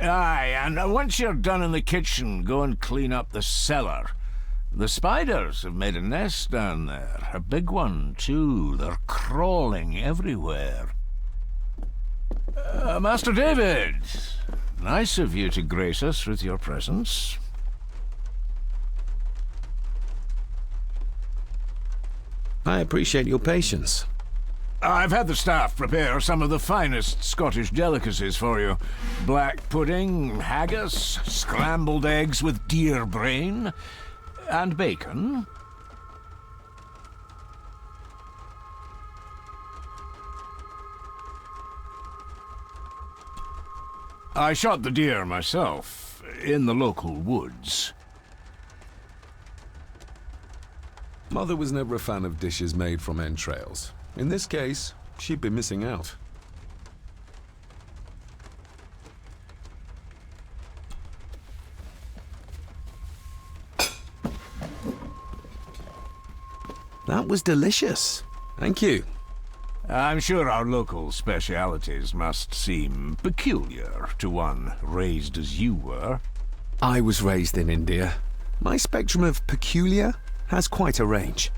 Aye, and once you're done in the kitchen, go and clean up the cellar. The spiders have made a nest down there. A big one, too. They're crawling everywhere. Master David, nice of you to grace us with your presence. I appreciate your patience. I've had the staff prepare some of the finest Scottish delicacies for you. Black pudding, haggis, scrambled eggs with deer brain, and bacon. I shot the deer myself, in the local woods. Mother was never a fan of dishes made from entrails. In this case, she'd be missing out. That was delicious. Thank you. I'm sure our local specialities must seem peculiar to one raised as you were. I was raised in India. My spectrum of peculiar has quite a range.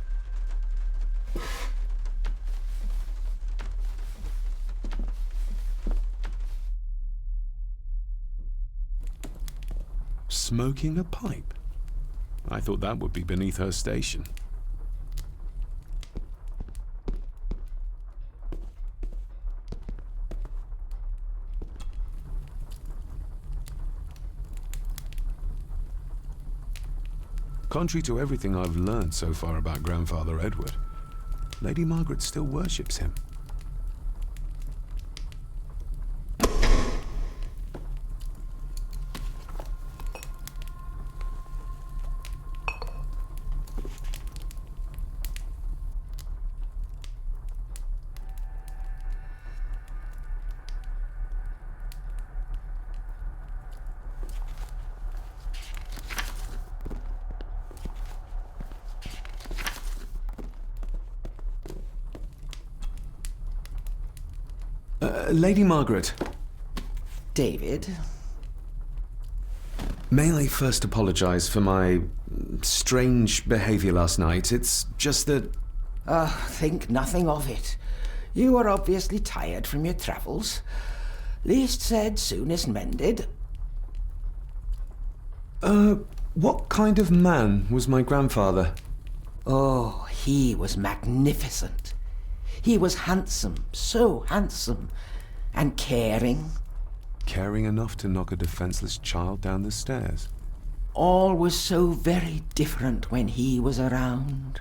Smoking a pipe? I thought that would be beneath her station. Contrary to everything I've learned so far about Grandfather Edward, Lady Margaret still worships him. Lady Margaret. David? May I first apologize for my strange behavior last night? It's just that... Think nothing of it. You are obviously tired from your travels. Least said, soonest mended. What kind of man was my grandfather? Oh, he was magnificent. He was handsome, so handsome, and caring, Caring enough to knock a defenseless child down the stairs. All was so very different when he was around.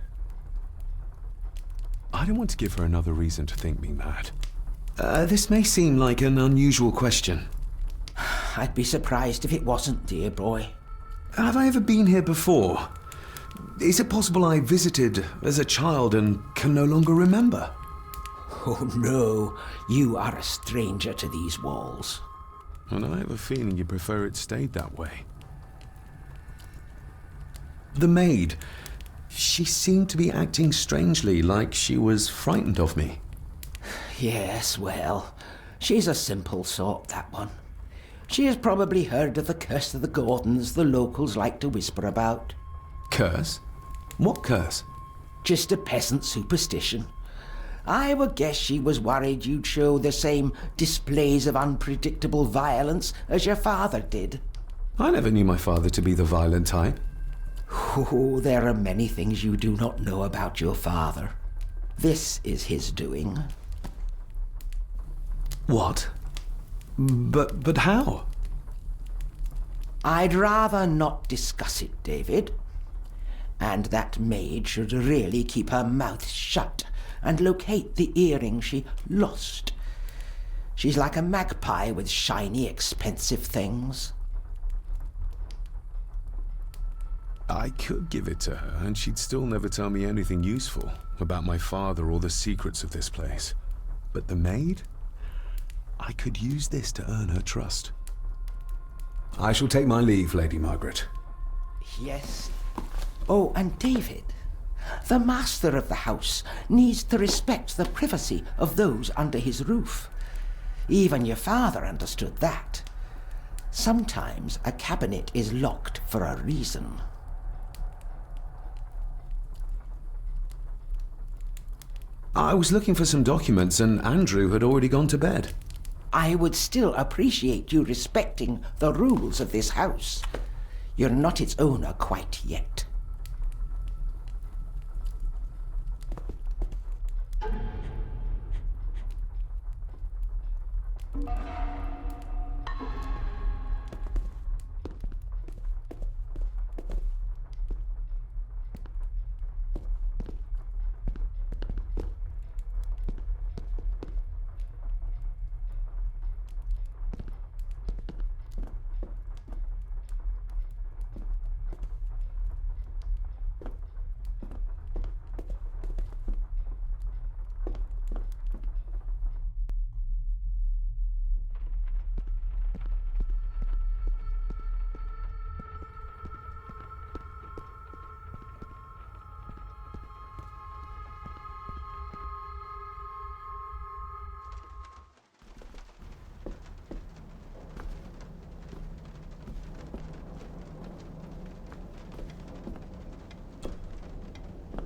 I don't want to give her another reason to think me mad. This may seem like an unusual question. I'd be surprised if it wasn't, dear boy. Have I ever been here before? Is it possible I visited as a child and can no longer remember? Oh no, you are a stranger to these walls. And I have a feeling you prefer it stayed that way. The maid, she seemed to be acting strangely, like she was frightened of me. Yes, well, she's a simple sort, that one. She has probably heard of the curse of the Gordons the locals like to whisper about. Curse? What curse? Just a peasant superstition. I would guess she was worried you'd show the same displays of unpredictable violence as your father did. I never knew my father to be the violent type. Oh, there are many things you do not know about your father. This is his doing. What? But how? I'd rather not discuss it, David. And that maid should really keep her mouth shut and locate the earring she lost. She's like a magpie with shiny, expensive things. I could give it to her, and she'd still never tell me anything useful about my father or the secrets of this place. But the maid? I could use this to earn her trust. I shall take my leave, Lady Margaret. Yes. Oh, and David, the master of the house needs to respect the privacy of those under his roof. Even your father understood that. Sometimes a cabinet is locked for a reason. I was looking for some documents, and Andrew had already gone to bed. I would still appreciate you respecting the rules of this house. You're not its owner quite yet.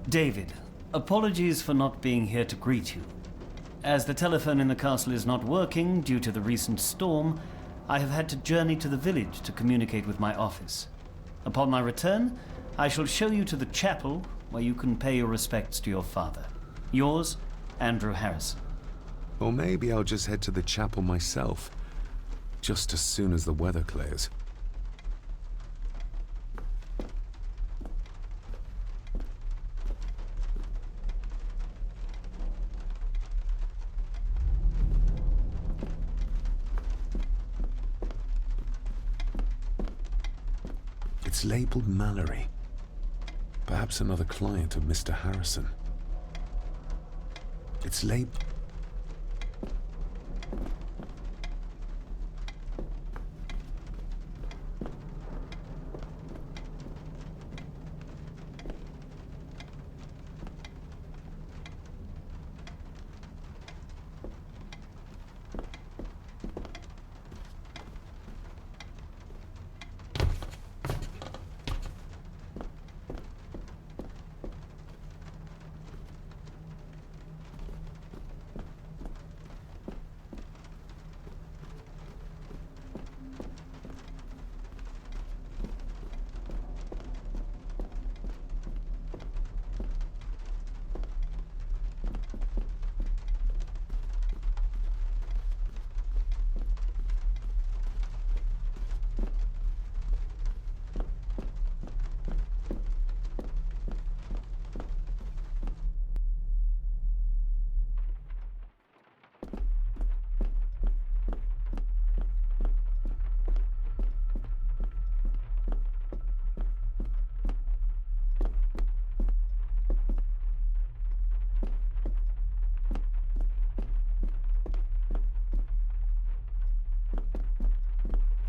David, apologies for not being here to greet you. As the telephone in the castle is not working due to the recent storm, I have had to journey to the village to communicate with my office. Upon my return, I shall show you to the chapel where you can pay your respects to your father. Yours, Andrew Harrison. Or maybe I'll just head to the chapel myself, just as soon as the weather clears. It's labeled Mallory. Perhaps another client of Mr. Harrison. It's labeled...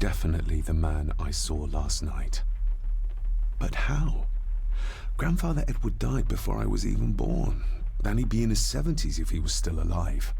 definitely the man I saw last night. But how? Grandfather Edward died before I was even born. And he'd be in his 70s if he was still alive.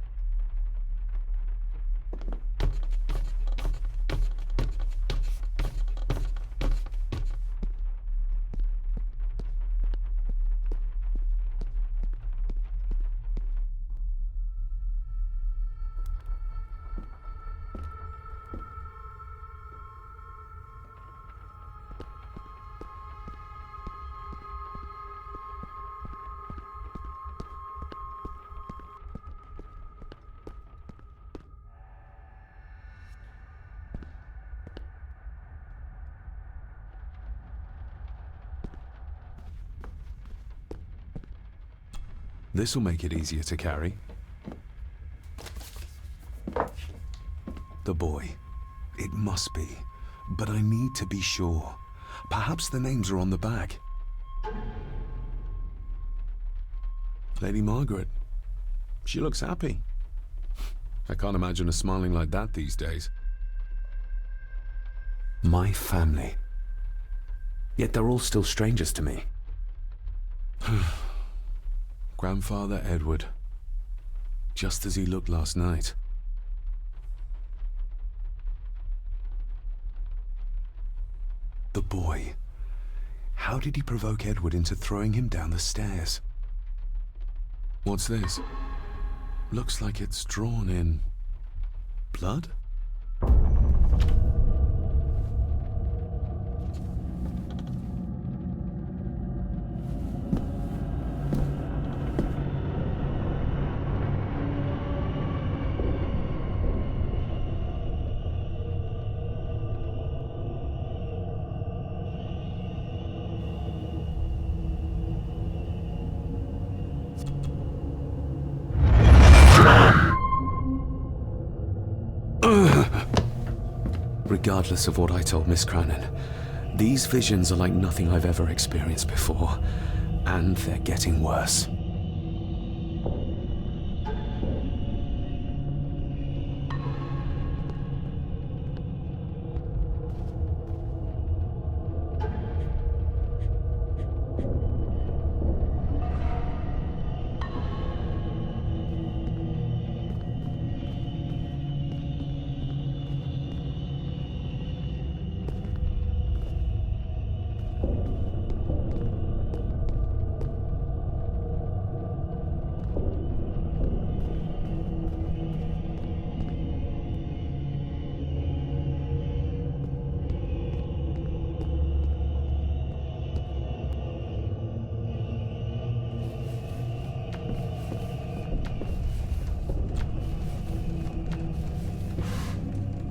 This'll make it easier to carry. The boy. It must be. But I need to be sure. Perhaps the names are on the back. Lady Margaret. She looks happy. I can't imagine her smiling like that these days. My family. Yet they're all still strangers to me. Grandfather Edward. Just as he looked last night. The boy. How did he provoke Edward into throwing him down the stairs? What's this? Looks like it's drawn in blood? Regardless of what I told Miss Cranon, these visions are like nothing I've ever experienced before, and they're getting worse.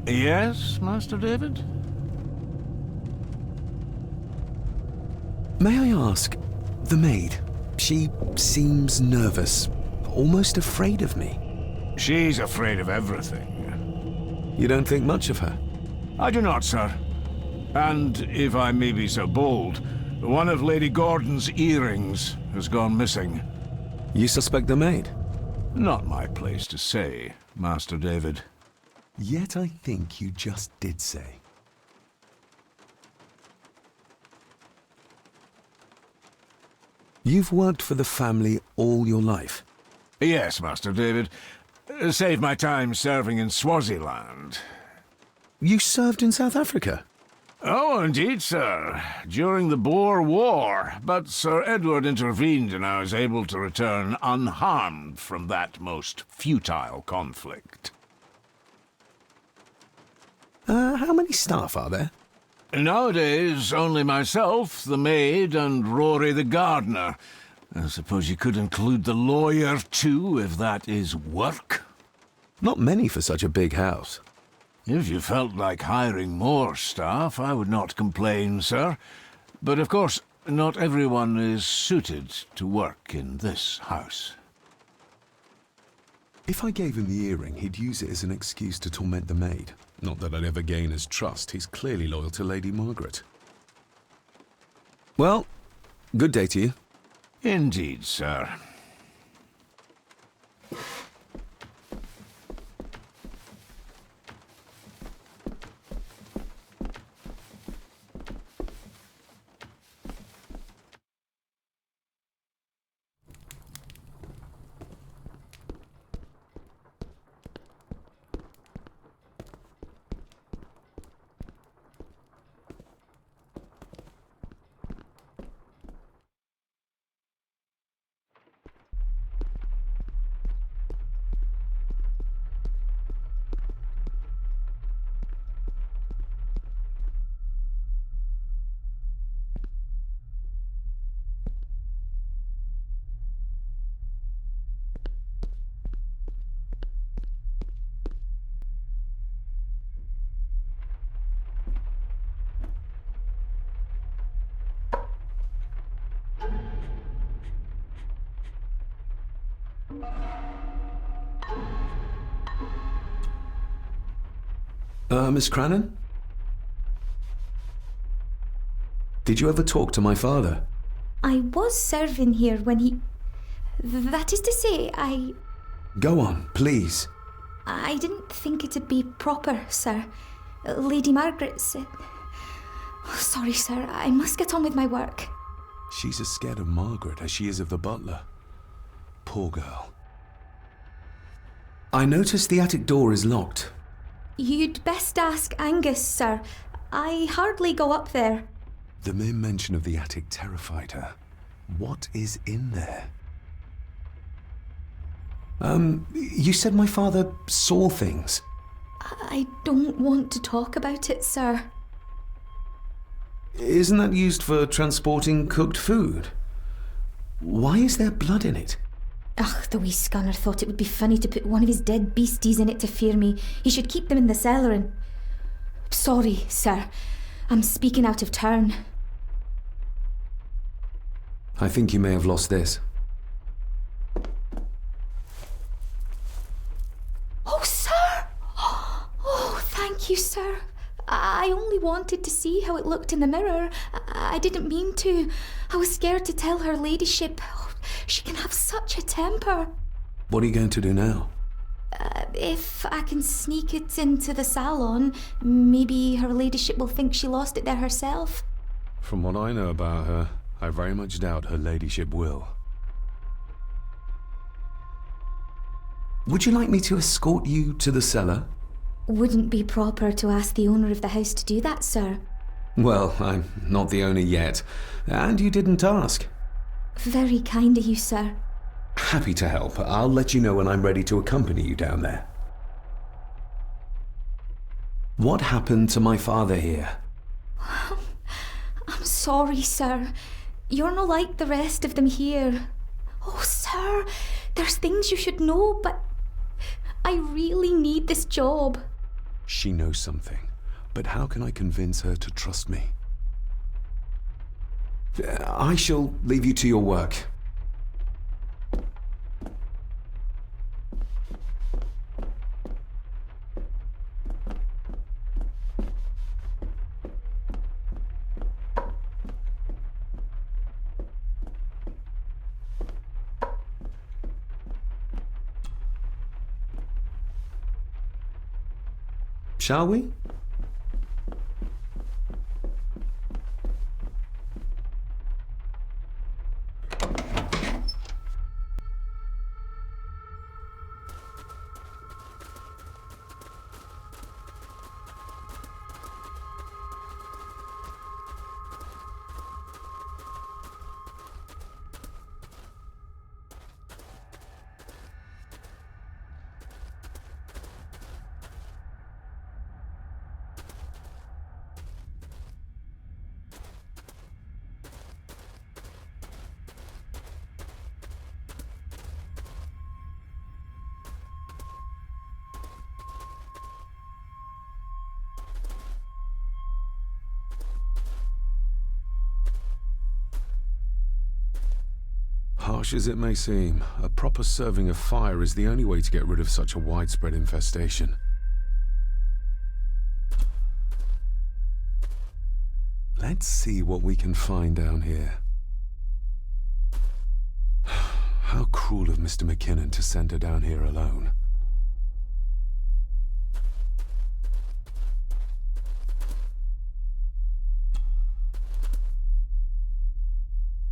Yes, Master David? May I ask, the maid, she seems nervous, almost afraid of me. She's afraid of everything. You don't think much of her? I do not, sir. And, if I may be so bold, one of Lady Gordon's earrings has gone missing. You suspect the maid? Not my place to say, Master David. Yet I think you just did say. You've worked for the family all your life? Yes, Master David. Saved my time serving in Swaziland. You served in South Africa? Oh, indeed, sir. During the Boer War. But Sir Edward intervened and I was able to return unharmed from that most futile conflict. How many staff are there? Nowadays, only myself, the maid, and Rory the gardener. I suppose you could include the lawyer, too, if that is work? Not many for such a big house. If you felt like hiring more staff, I would not complain, sir. But of course, not everyone is suited to work in this house. If I gave him the earring, he'd use it as an excuse to torment the maid. Not that I'd ever gain his trust. He's clearly loyal to Lady Margaret. Well, good day to you. Indeed, sir. Miss Crannan? Did you ever talk to my father? I was serving here when he... That is to say, Go on, please. I didn't think it'd be proper, sir. Lady Margaret said... Sorry, sir, I must get on with my work. She's as scared of Margaret as she is of the butler. Poor girl. I noticed the attic door is locked. You'd best ask Angus, sir. I hardly go up there. The mere mention of the attic terrified her. What is in there? You said my father saw things. I don't want to talk about it, sir. Isn't that used for transporting cooked food? Why is there blood in it? Ugh, the wee scunner thought it would be funny to put one of his dead beasties in it to fear me. He should keep them in the cellar and... Sorry, sir. I'm speaking out of turn. I think you may have lost this. Oh, sir! Oh, thank you, sir. I only wanted to see how it looked in the mirror. I didn't mean to. I was scared to tell her ladyship. Oh, she can have such a temper. What are you going to do now? If I can sneak it into the salon, maybe her ladyship will think she lost it there herself. From what I know about her, I very much doubt her ladyship will. Would you like me to escort you to the cellar? Wouldn't be proper to ask the owner of the house to do that, sir. Well, I'm not the owner yet, and you didn't ask. Very kind of you, sir. Happy to help. I'll let you know when I'm ready to accompany you down there. What happened to my father here? I'm sorry, sir. You're not like the rest of them here. Oh, sir, there's things you should know, but I really need this job. She knows something, but how can I convince her to trust me? I shall leave you to your work. Shall we? Harsh as it may seem, a proper serving of fire is the only way to get rid of such a widespread infestation. Let's see what we can find down here. How cruel of Mr. McKinnon to send her down here alone.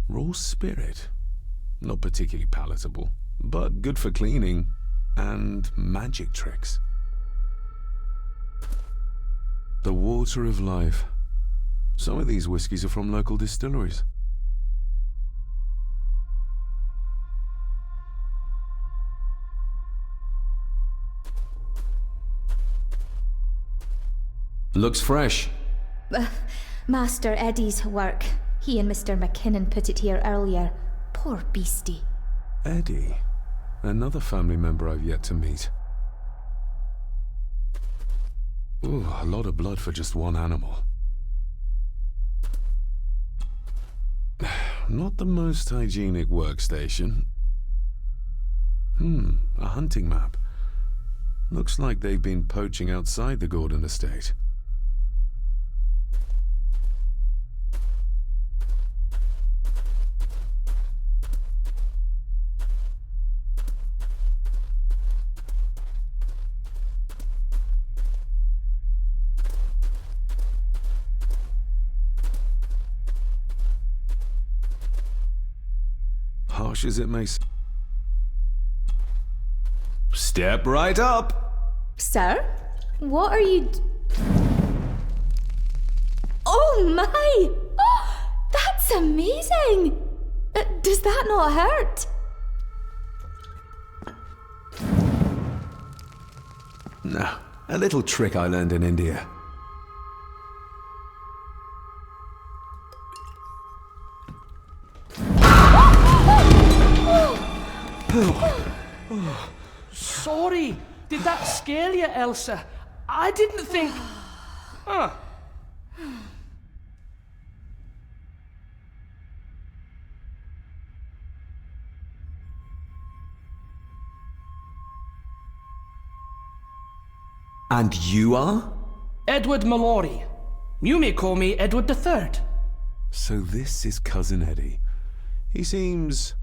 Raw spirit. Not particularly palatable, but good for cleaning and magic tricks. The water of life. Some of these whiskies are from local distilleries. Looks fresh. Master Eddie's work. He and Mr. McKinnon put it here earlier. Poor beastie. Eddie. Another family member I've yet to meet. Ooh, a lot of blood for just one animal. Not the most hygienic workstation. A hunting map. Looks like they've been poaching outside the Gordon estate. Harsh as it may seem. Step right up! Sir? What are you... Oh my! Oh, that's amazing! Does that not hurt? No, a little trick I learned in India. Sorry, did that scare you, Elsa? I didn't think... And you are? Edward Mallory. You may call me Edward III. So this is Cousin Eddie. He seems...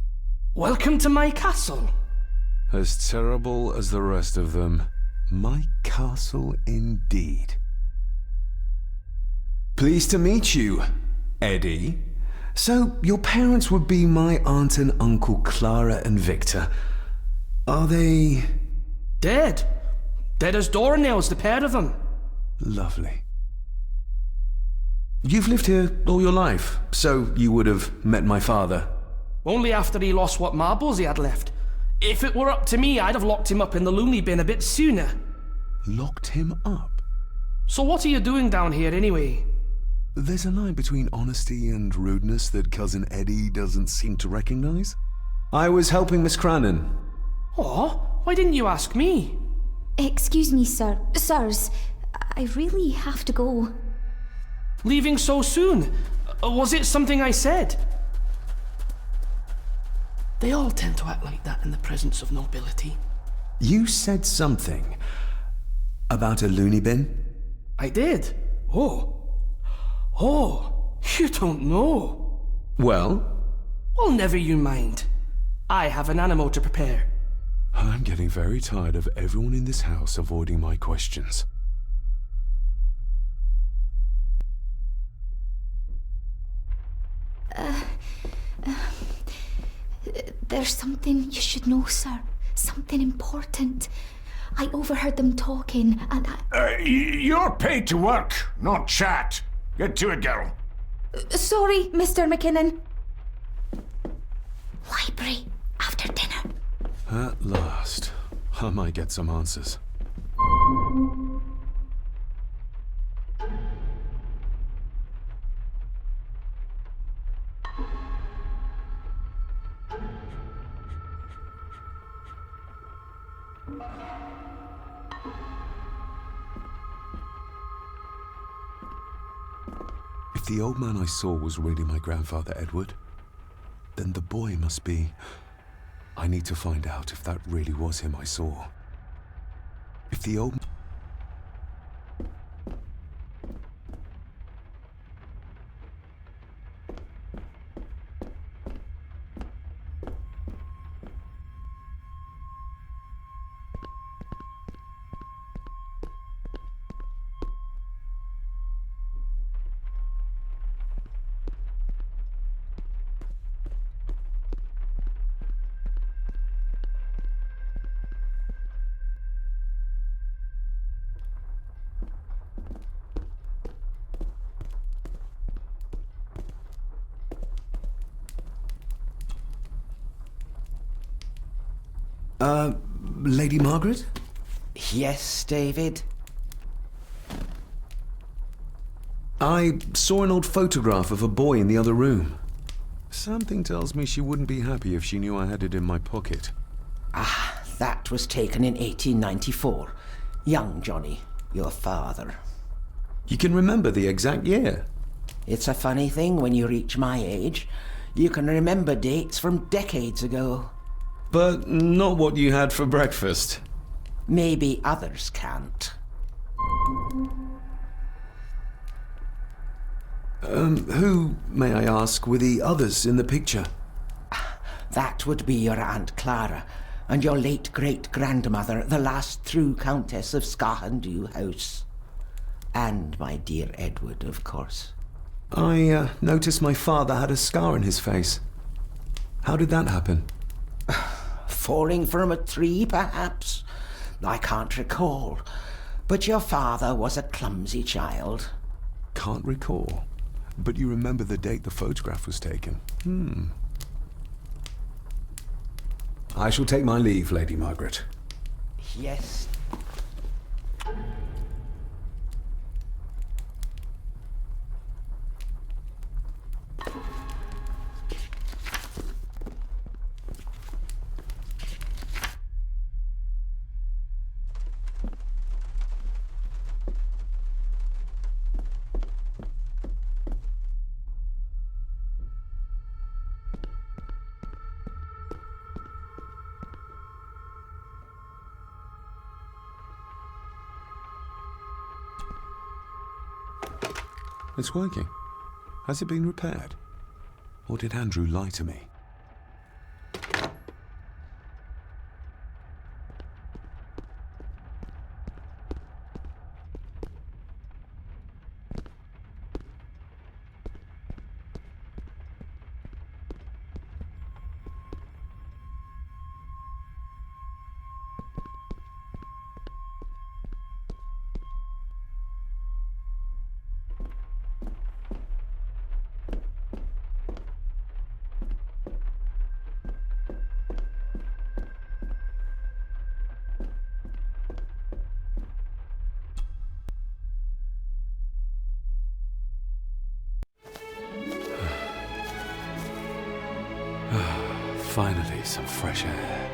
Welcome to my castle. as terrible as the rest of them. My castle indeed. Pleased to meet you, Eddie. So, your parents would be my aunt and uncle Clara and Victor. Are they... Dead. Dead as doornails, the pair of them. Lovely. You've lived here all your life, so you would have met my father. Only after he lost what marbles he had left. If it were up to me, I'd have locked him up in the loony bin a bit sooner. Locked him up? So what are you doing down here anyway? There's a line between honesty and rudeness that Cousin Eddie doesn't seem to recognize. I was helping Miss Crannan. Oh, why didn't you ask me? Excuse me, sirs. I really have to go. Leaving so soon? Was it something I said? They all tend to act like that in the presence of nobility. You said something about a loony bin? I did. Oh, you don't know. Well? Well, never you mind. I have an animal to prepare. I'm getting very tired of everyone in this house avoiding my questions. There's something you should know, sir. Something important. I overheard them talking, and You're paid to work, not chat. Get to it, girl. Sorry, Mr. McKinnon. Library, after dinner. At last. I might get some answers. If the old man I saw was really my grandfather Edward, then the boy must be... I need to find out if that really was him I saw. If the old... Lady Margaret? Yes, David? I saw an old photograph of a boy in the other room. Something tells me she wouldn't be happy if she knew I had it in my pocket. Ah, that was taken in 1894. Young Johnny, your father. You can remember the exact year? It's a funny thing when you reach my age. You can remember dates from decades ago. But not what you had for breakfast. Maybe others can't. Who, may I ask, were the others in the picture? That would be your Aunt Clara and your late great-grandmother, the last true Countess of Scahandew House. And my dear Edward, of course. I noticed my father had a scar on his face. How did that happen? Falling from a tree, perhaps? I can't recall. But your father was a clumsy child. Can't recall. But you remember the date the photograph was taken? I shall take my leave, Lady Margaret. Yes. It's working. Has it been repaired? Or did Andrew lie to me? Finally, some fresh air.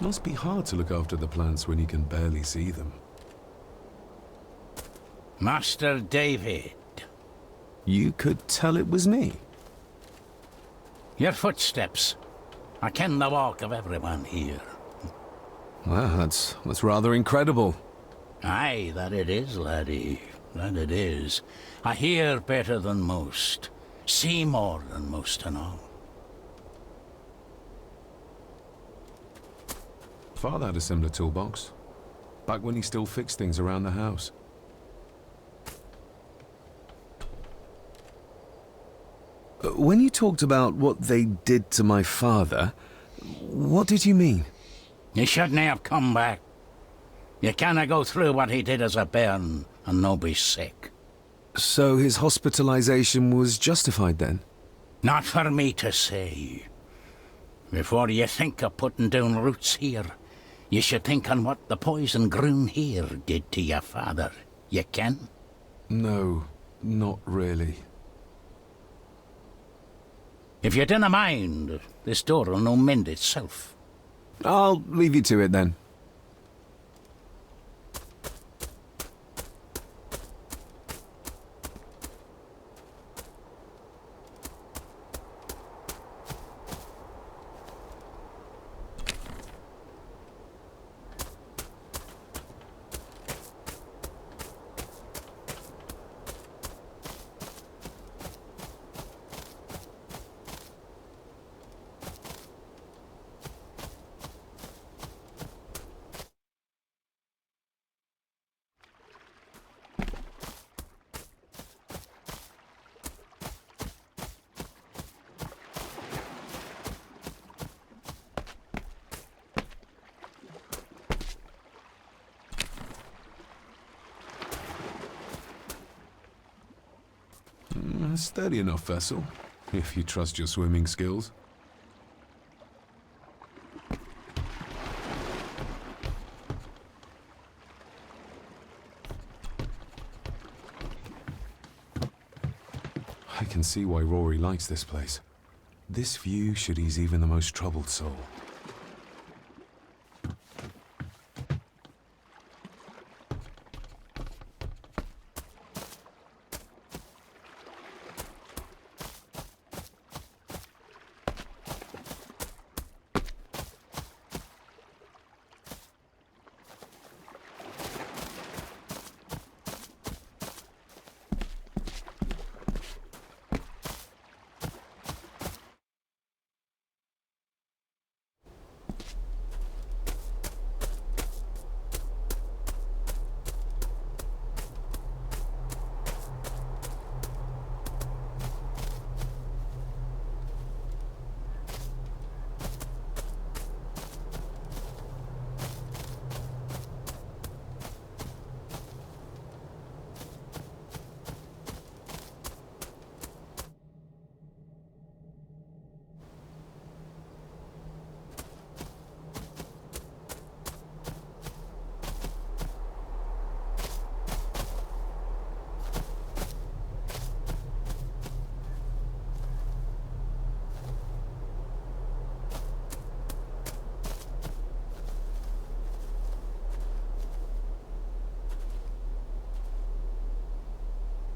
Must be hard to look after the plants when you can barely see them. Master David. You could tell it was me. Your footsteps. I ken the walk of everyone here. Well, that's rather incredible. Aye, that it is, laddie. That it is. I hear better than most. See more than most and all. Father had a similar toolbox, back when he still fixed things around the house. When you talked about what they did to my father, what did you mean? You shouldn't have come back. You canna go through what he did as a bairn and no be sick. So his hospitalization was justified then? Not for me to say. Before you think of putting down roots here, you should think on what the poison grown here did to your father. You ken? No, not really. If you dinna mind, this door'll no mend itself. I'll leave you to it then. A sturdy enough vessel, if you trust your swimming skills. I can see why Rory likes this place. This view should ease even the most troubled soul.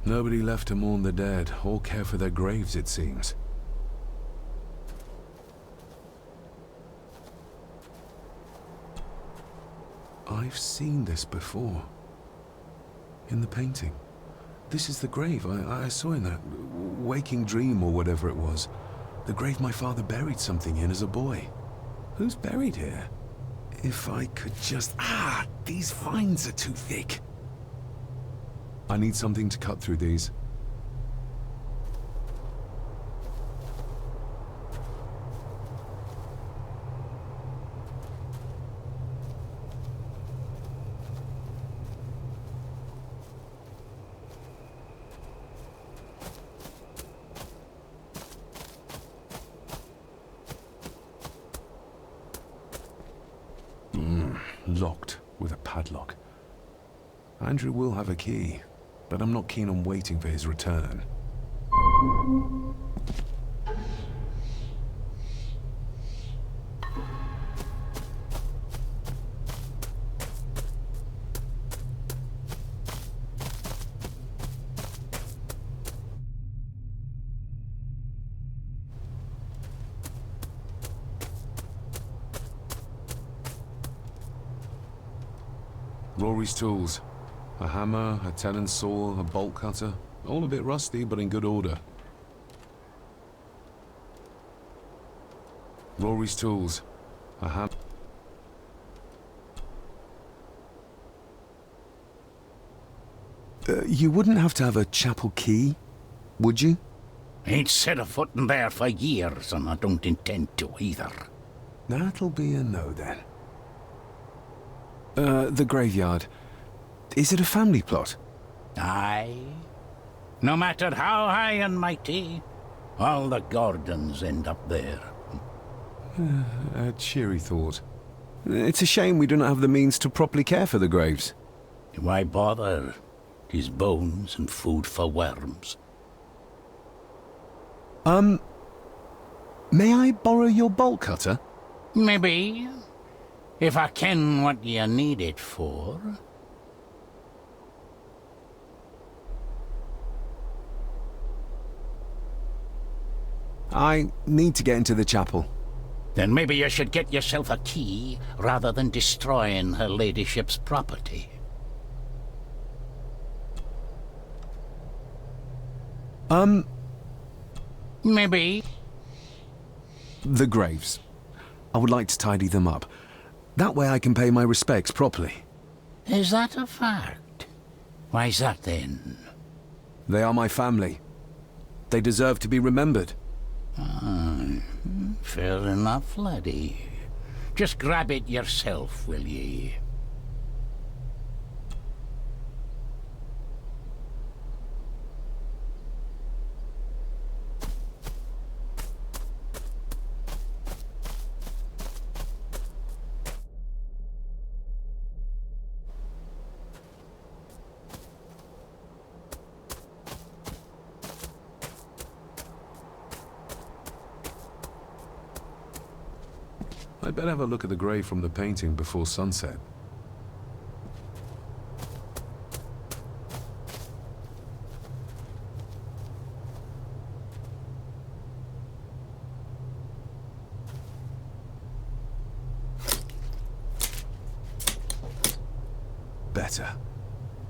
Nobody left to mourn the dead or care for their graves, it seems. I've seen this before. In the painting. This is the grave I saw in that waking dream or whatever it was. The grave my father buried something in as a boy. Who's buried here? If I could just... these vines are too thick. I need something to cut through these. Locked with a padlock. Andrew will have a key, but I'm not keen on waiting for his return. Rory's tools. A hammer, a tenon saw, a bolt cutter. All a bit rusty, but in good order. Rory's tools. A hammer. You wouldn't have to have a chapel key, would you? Ain't set a foot in there for years, and I don't intend to either. That'll be a no, then. The graveyard. Is it a family plot? Aye. No matter how high and mighty, all the Gordons end up there. A cheery thought. It's a shame we do not have the means to properly care for the graves. Why bother? 'Tis bones and food for worms. May I borrow your bolt cutter? Maybe. If I ken what you need it for. I need to get into the chapel. Then maybe you should get yourself a key rather than destroying her ladyship's property. Maybe. The graves. I would like to tidy them up. That way I can pay my respects properly. Is that a fact? Why's that then? They are my family. They deserve to be remembered. Fair enough, laddie. Just grab it yourself, will ye? I'd better have a look at the grave from the painting before sunset. Better.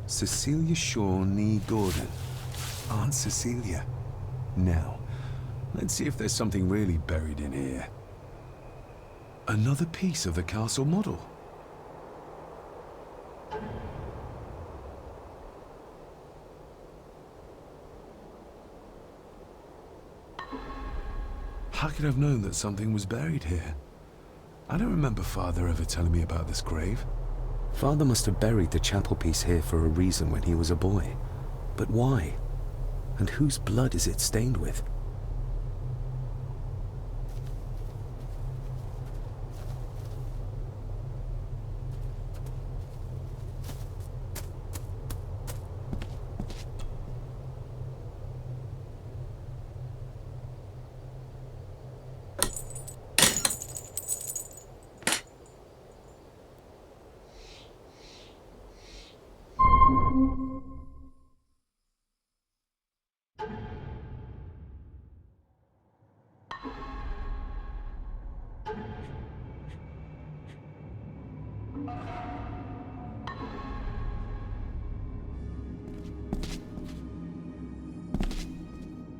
Cecilia Shaw Nee Gordon. Aunt Cecilia. Now, let's see if there's something really buried in here. Another piece of the castle model. How could I have known that something was buried here? I don't remember Father ever telling me about this grave. Father must have buried the chapel piece here for a reason when he was a boy. But why? And whose blood is it stained with?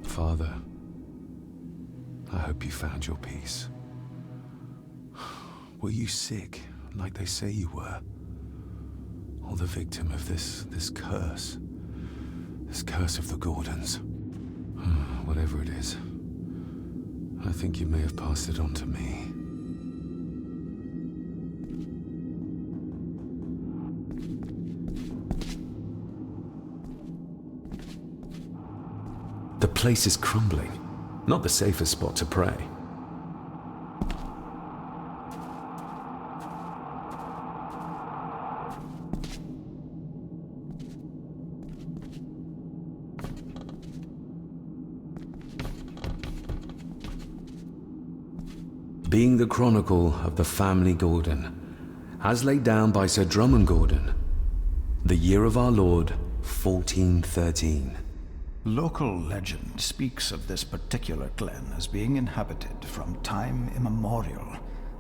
Father, I hope you found your peace. Were you sick, like they say you were? Or the victim of this curse? This curse of the Gordons? Whatever it is, I think you may have passed it on to me. The place is crumbling. Not the safest spot to pray. Being the chronicle of the family Gordon, as laid down by Sir Drummond Gordon, the year of our Lord, 1413. Local legend speaks of this particular glen as being inhabited from time immemorial.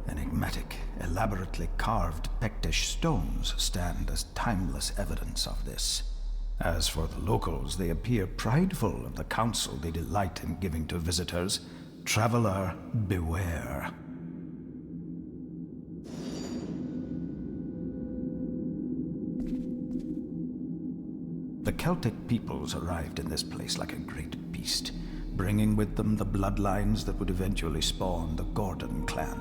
Enigmatic, elaborately carved Pictish stones stand as timeless evidence of this. As for the locals, they appear prideful of the counsel they delight in giving to visitors. Traveler, beware. The Celtic peoples arrived in this place like a great beast, bringing with them the bloodlines that would eventually spawn the Gordon clan.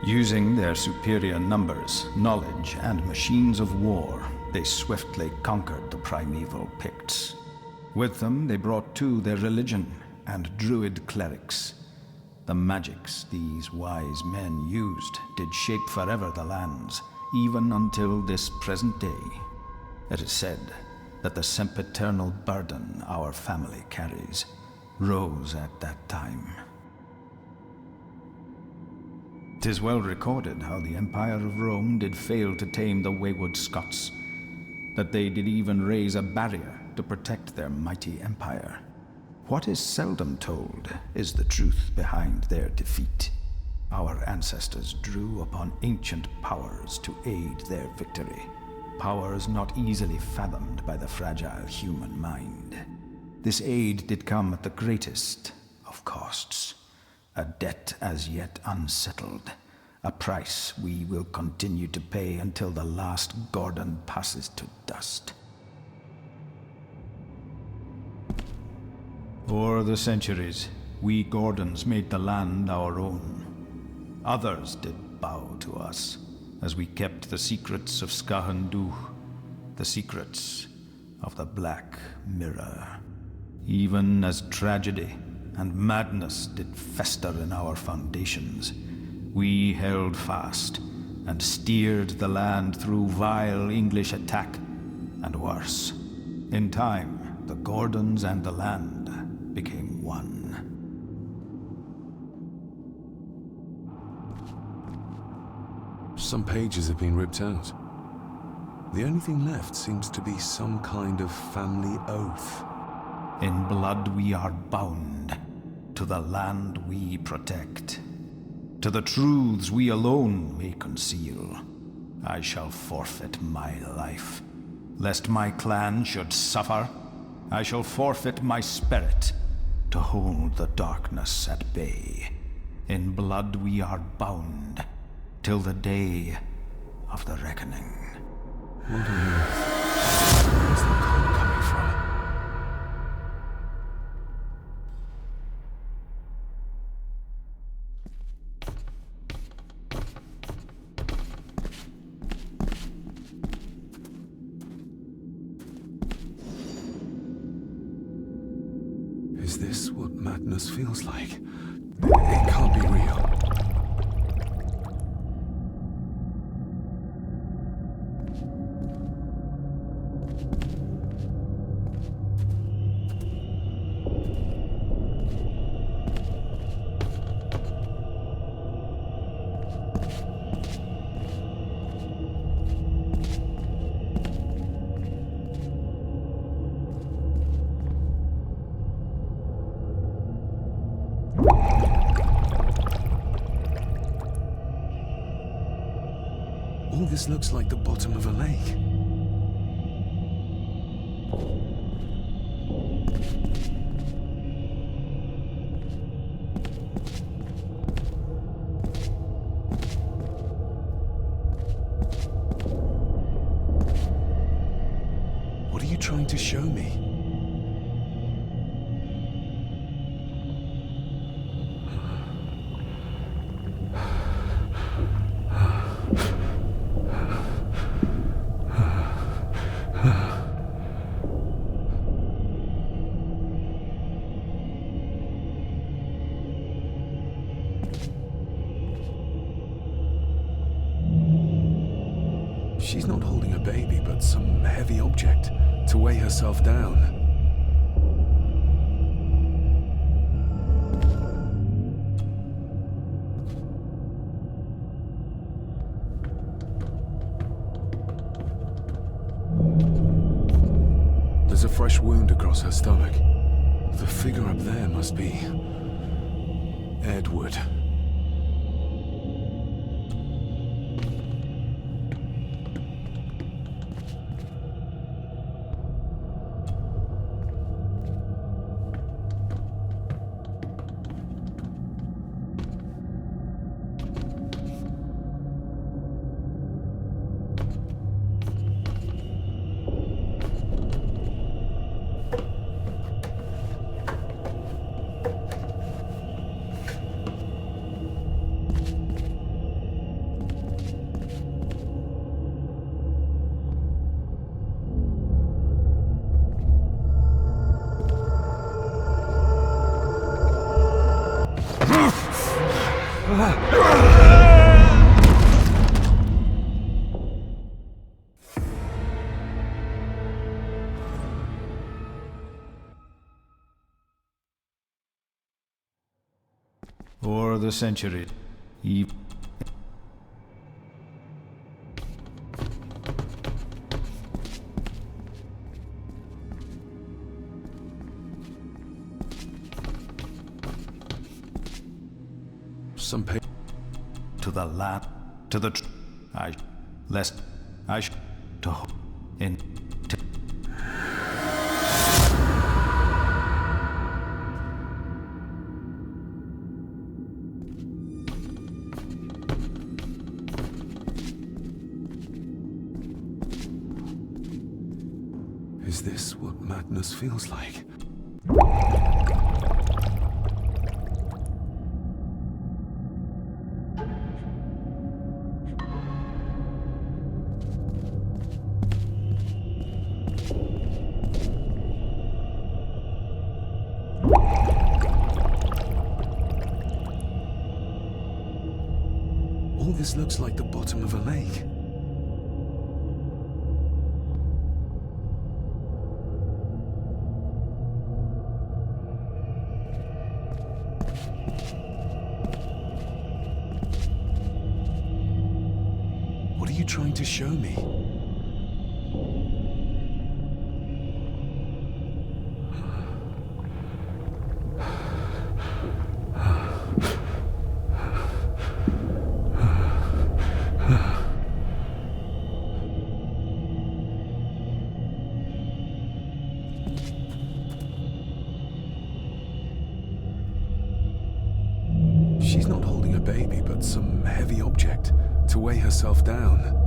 Using their superior numbers, knowledge, and machines of war, they swiftly conquered the primeval Picts. With them, they brought too their religion and druid clerics. The magics these wise men used did shape forever the lands, even until this present day. It is said that the sempiternal burden our family carries rose at that time. 'Tis well recorded how the Empire of Rome did fail to tame the wayward Scots, that they did even raise a barrier to protect their mighty empire. What is seldom told is the truth behind their defeat. Our ancestors drew upon ancient powers to aid their victory. Powers not easily fathomed by the fragile human mind. This aid did come at the greatest of costs. A debt as yet unsettled. A price we will continue to pay until the last Gordon passes to dust. For the centuries, we Gordons made the land our own. Others did bow to us, as we kept the secrets of Skahandu, the secrets of the Black Mirror. Even as tragedy and madness did fester in our foundations, we held fast and steered the land through vile English attack and worse. In time, the Gordons and the land became one. Some pages have been ripped out. The only thing left seems to be some kind of family oath. In blood we are bound to the land we protect. To the truths we alone may conceal. I shall forfeit my life. Lest my clan should suffer, I shall forfeit my spirit to hold the darkness at bay. In blood we are bound till the day of the reckoning. What on earth? Where's the cold coming from? Is this what madness feels like? It can't be real. All this looks like the bottom of a lake. What are you trying to show me? She's not holding a baby, but some heavy object to weigh herself down. There's a fresh wound across her stomach. The figure up there must be Edward. O'er the century, he... Some pay to the land, to the to in to Is this what madness feels like? All this looks like the bottom of a lake. trying to show me? She's not holding a baby, but some heavy object to weigh herself down.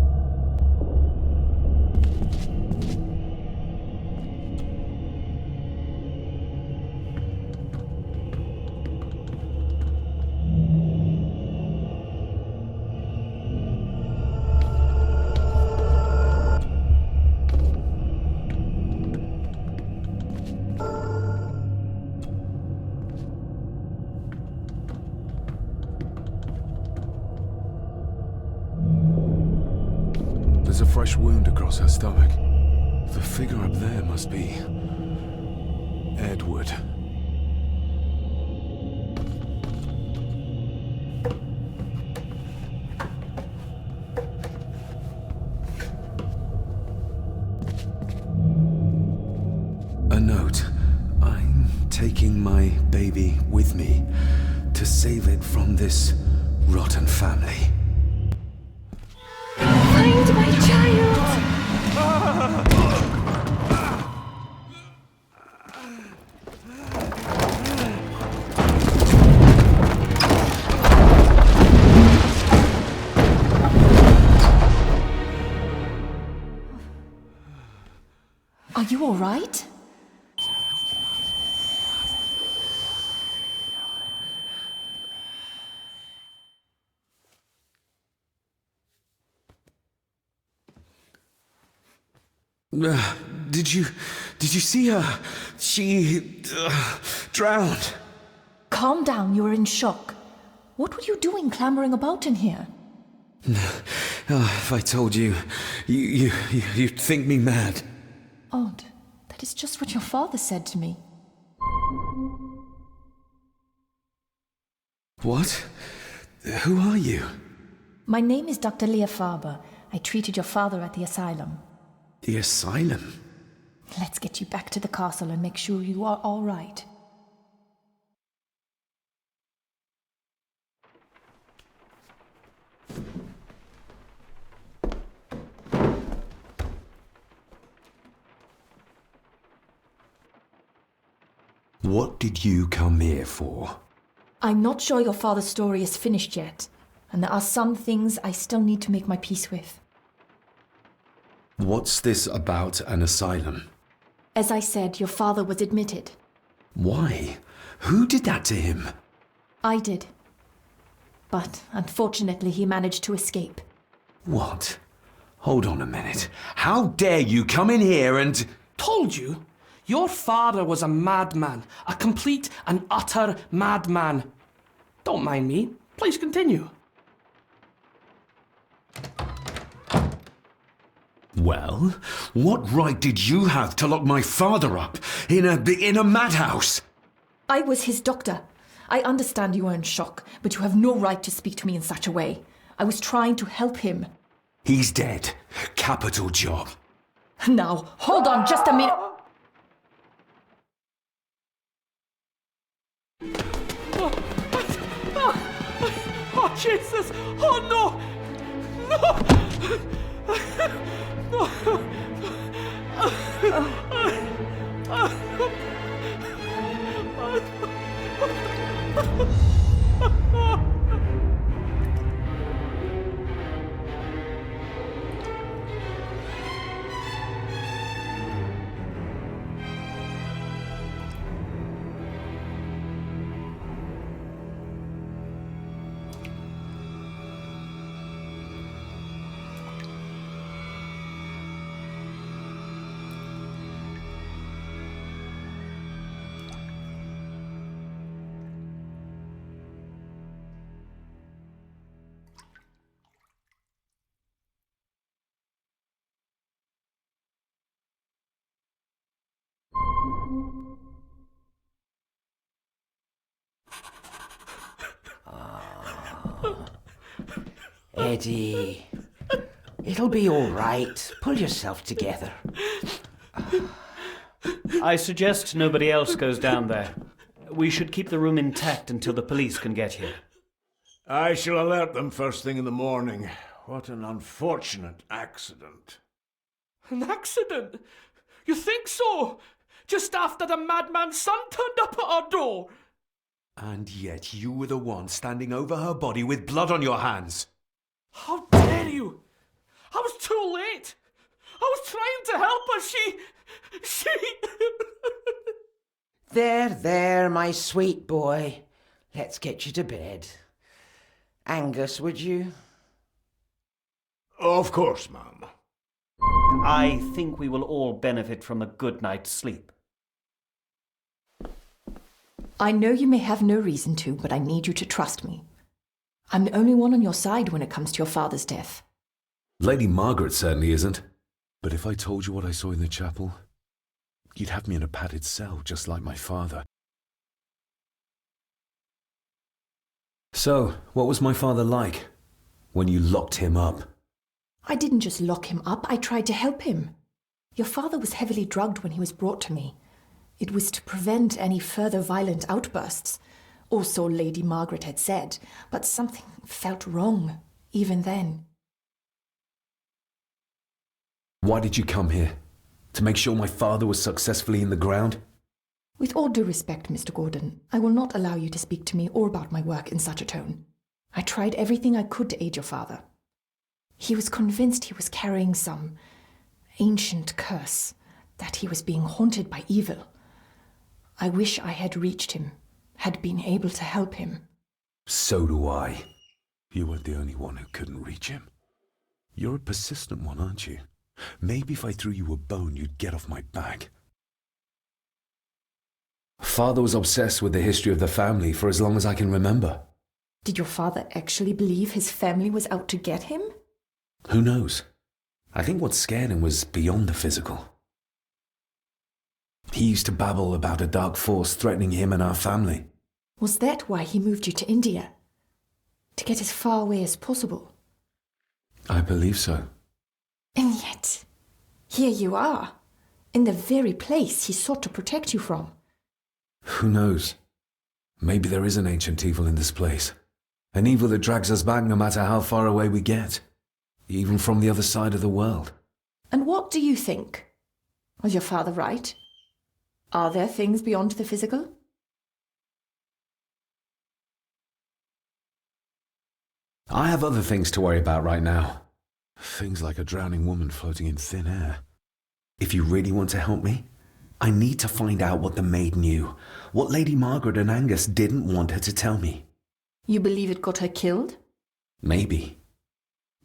There's a fresh wound across her stomach. The figure up there must be Edward. A note. I'm taking my baby with me to save it from this rotten family. Find my child! Are you all right? Did you see her? She drowned. Calm down, you were in shock. What were you doing clambering about in here? If I told you, you'd think me mad. Odd. That is just what your father said to me. What? Who are you? My name is Dr. Leah Faber. I treated your father at the asylum. The asylum? Let's get you back to the castle and make sure you are all right. What did you come here for? I'm not sure your father's story is finished yet, and there are some things I still need to make my peace with. What's this about an asylum? As I said, your father was admitted. Why? Who did that to him? I did. But unfortunately, he managed to escape. What? Hold on a minute. How dare you come in here and... Told you? Your father was a madman. A complete and utter madman. Don't mind me. Please continue. Well, what right did you have to lock my father up in a madhouse? I was his doctor. I understand you are in shock, but you have no right to speak to me in such a way. I was trying to help him. He's dead. Capital job. Now, hold on just a minute. Oh, Jesus! Oh, no! Eddie, It'll be all right. Pull yourself together. I suggest nobody else goes down there. We should keep the room intact until the police can get here. I shall alert them first thing in the morning. What an unfortunate accident. An accident? You think so? Just after the madman's son turned up at our door. And yet you were the one standing over her body with blood on your hands. How dare you! I was too late. I was trying to help her. She... There, my sweet boy. Let's get you to bed. Angus, would you? Of course, ma'am. I think we will all benefit from a good night's sleep. I know you may have no reason to, but I need you to trust me. I'm the only one on your side when it comes to your father's death. Lady Margaret certainly isn't. But if I told you what I saw in the chapel, you'd have me in a padded cell, just like my father. So, what was my father like when you locked him up? I didn't just lock him up, I tried to help him. Your father was heavily drugged when he was brought to me. It was to prevent any further violent outbursts, or so Lady Margaret had said, but something felt wrong, even then. Why did you come here? To make sure my father was successfully in the ground? With all due respect, Mr. Gordon, I will not allow you to speak to me or about my work in such a tone. I tried everything I could to aid your father. He was convinced he was carrying some ancient curse, that he was being haunted by evil. I wish I had reached him, had been able to help him. So do I. You weren't the only one who couldn't reach him. You're a persistent one, aren't you? Maybe if I threw you a bone, you'd get off my back. Father was obsessed with the history of the family for as long as I can remember. Did your father actually believe his family was out to get him? Who knows? I think what scared him was beyond the physical. He used to babble about a dark force threatening him and our family. Was that why he moved you to India? To get as far away as possible? I believe so. And yet, here you are, in the very place he sought to protect you from. Who knows? Maybe there is an ancient evil in this place. An evil that drags us back no matter how far away we get. Even from the other side of the world. And what do you think? Was your father right? Are there things beyond the physical? I have other things to worry about right now. Things like a drowning woman floating in thin air. If you really want to help me, I need to find out what the maid knew. What Lady Margaret and Angus didn't want her to tell me. You believe it got her killed? Maybe.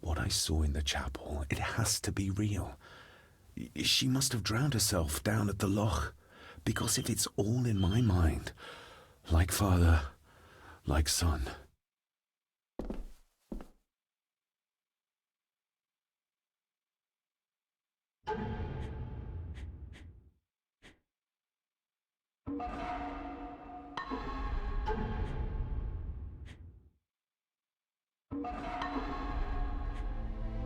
What I saw in the chapel, it has to be real. She must have drowned herself down at the loch. Because if it's all in my mind, like father, like son.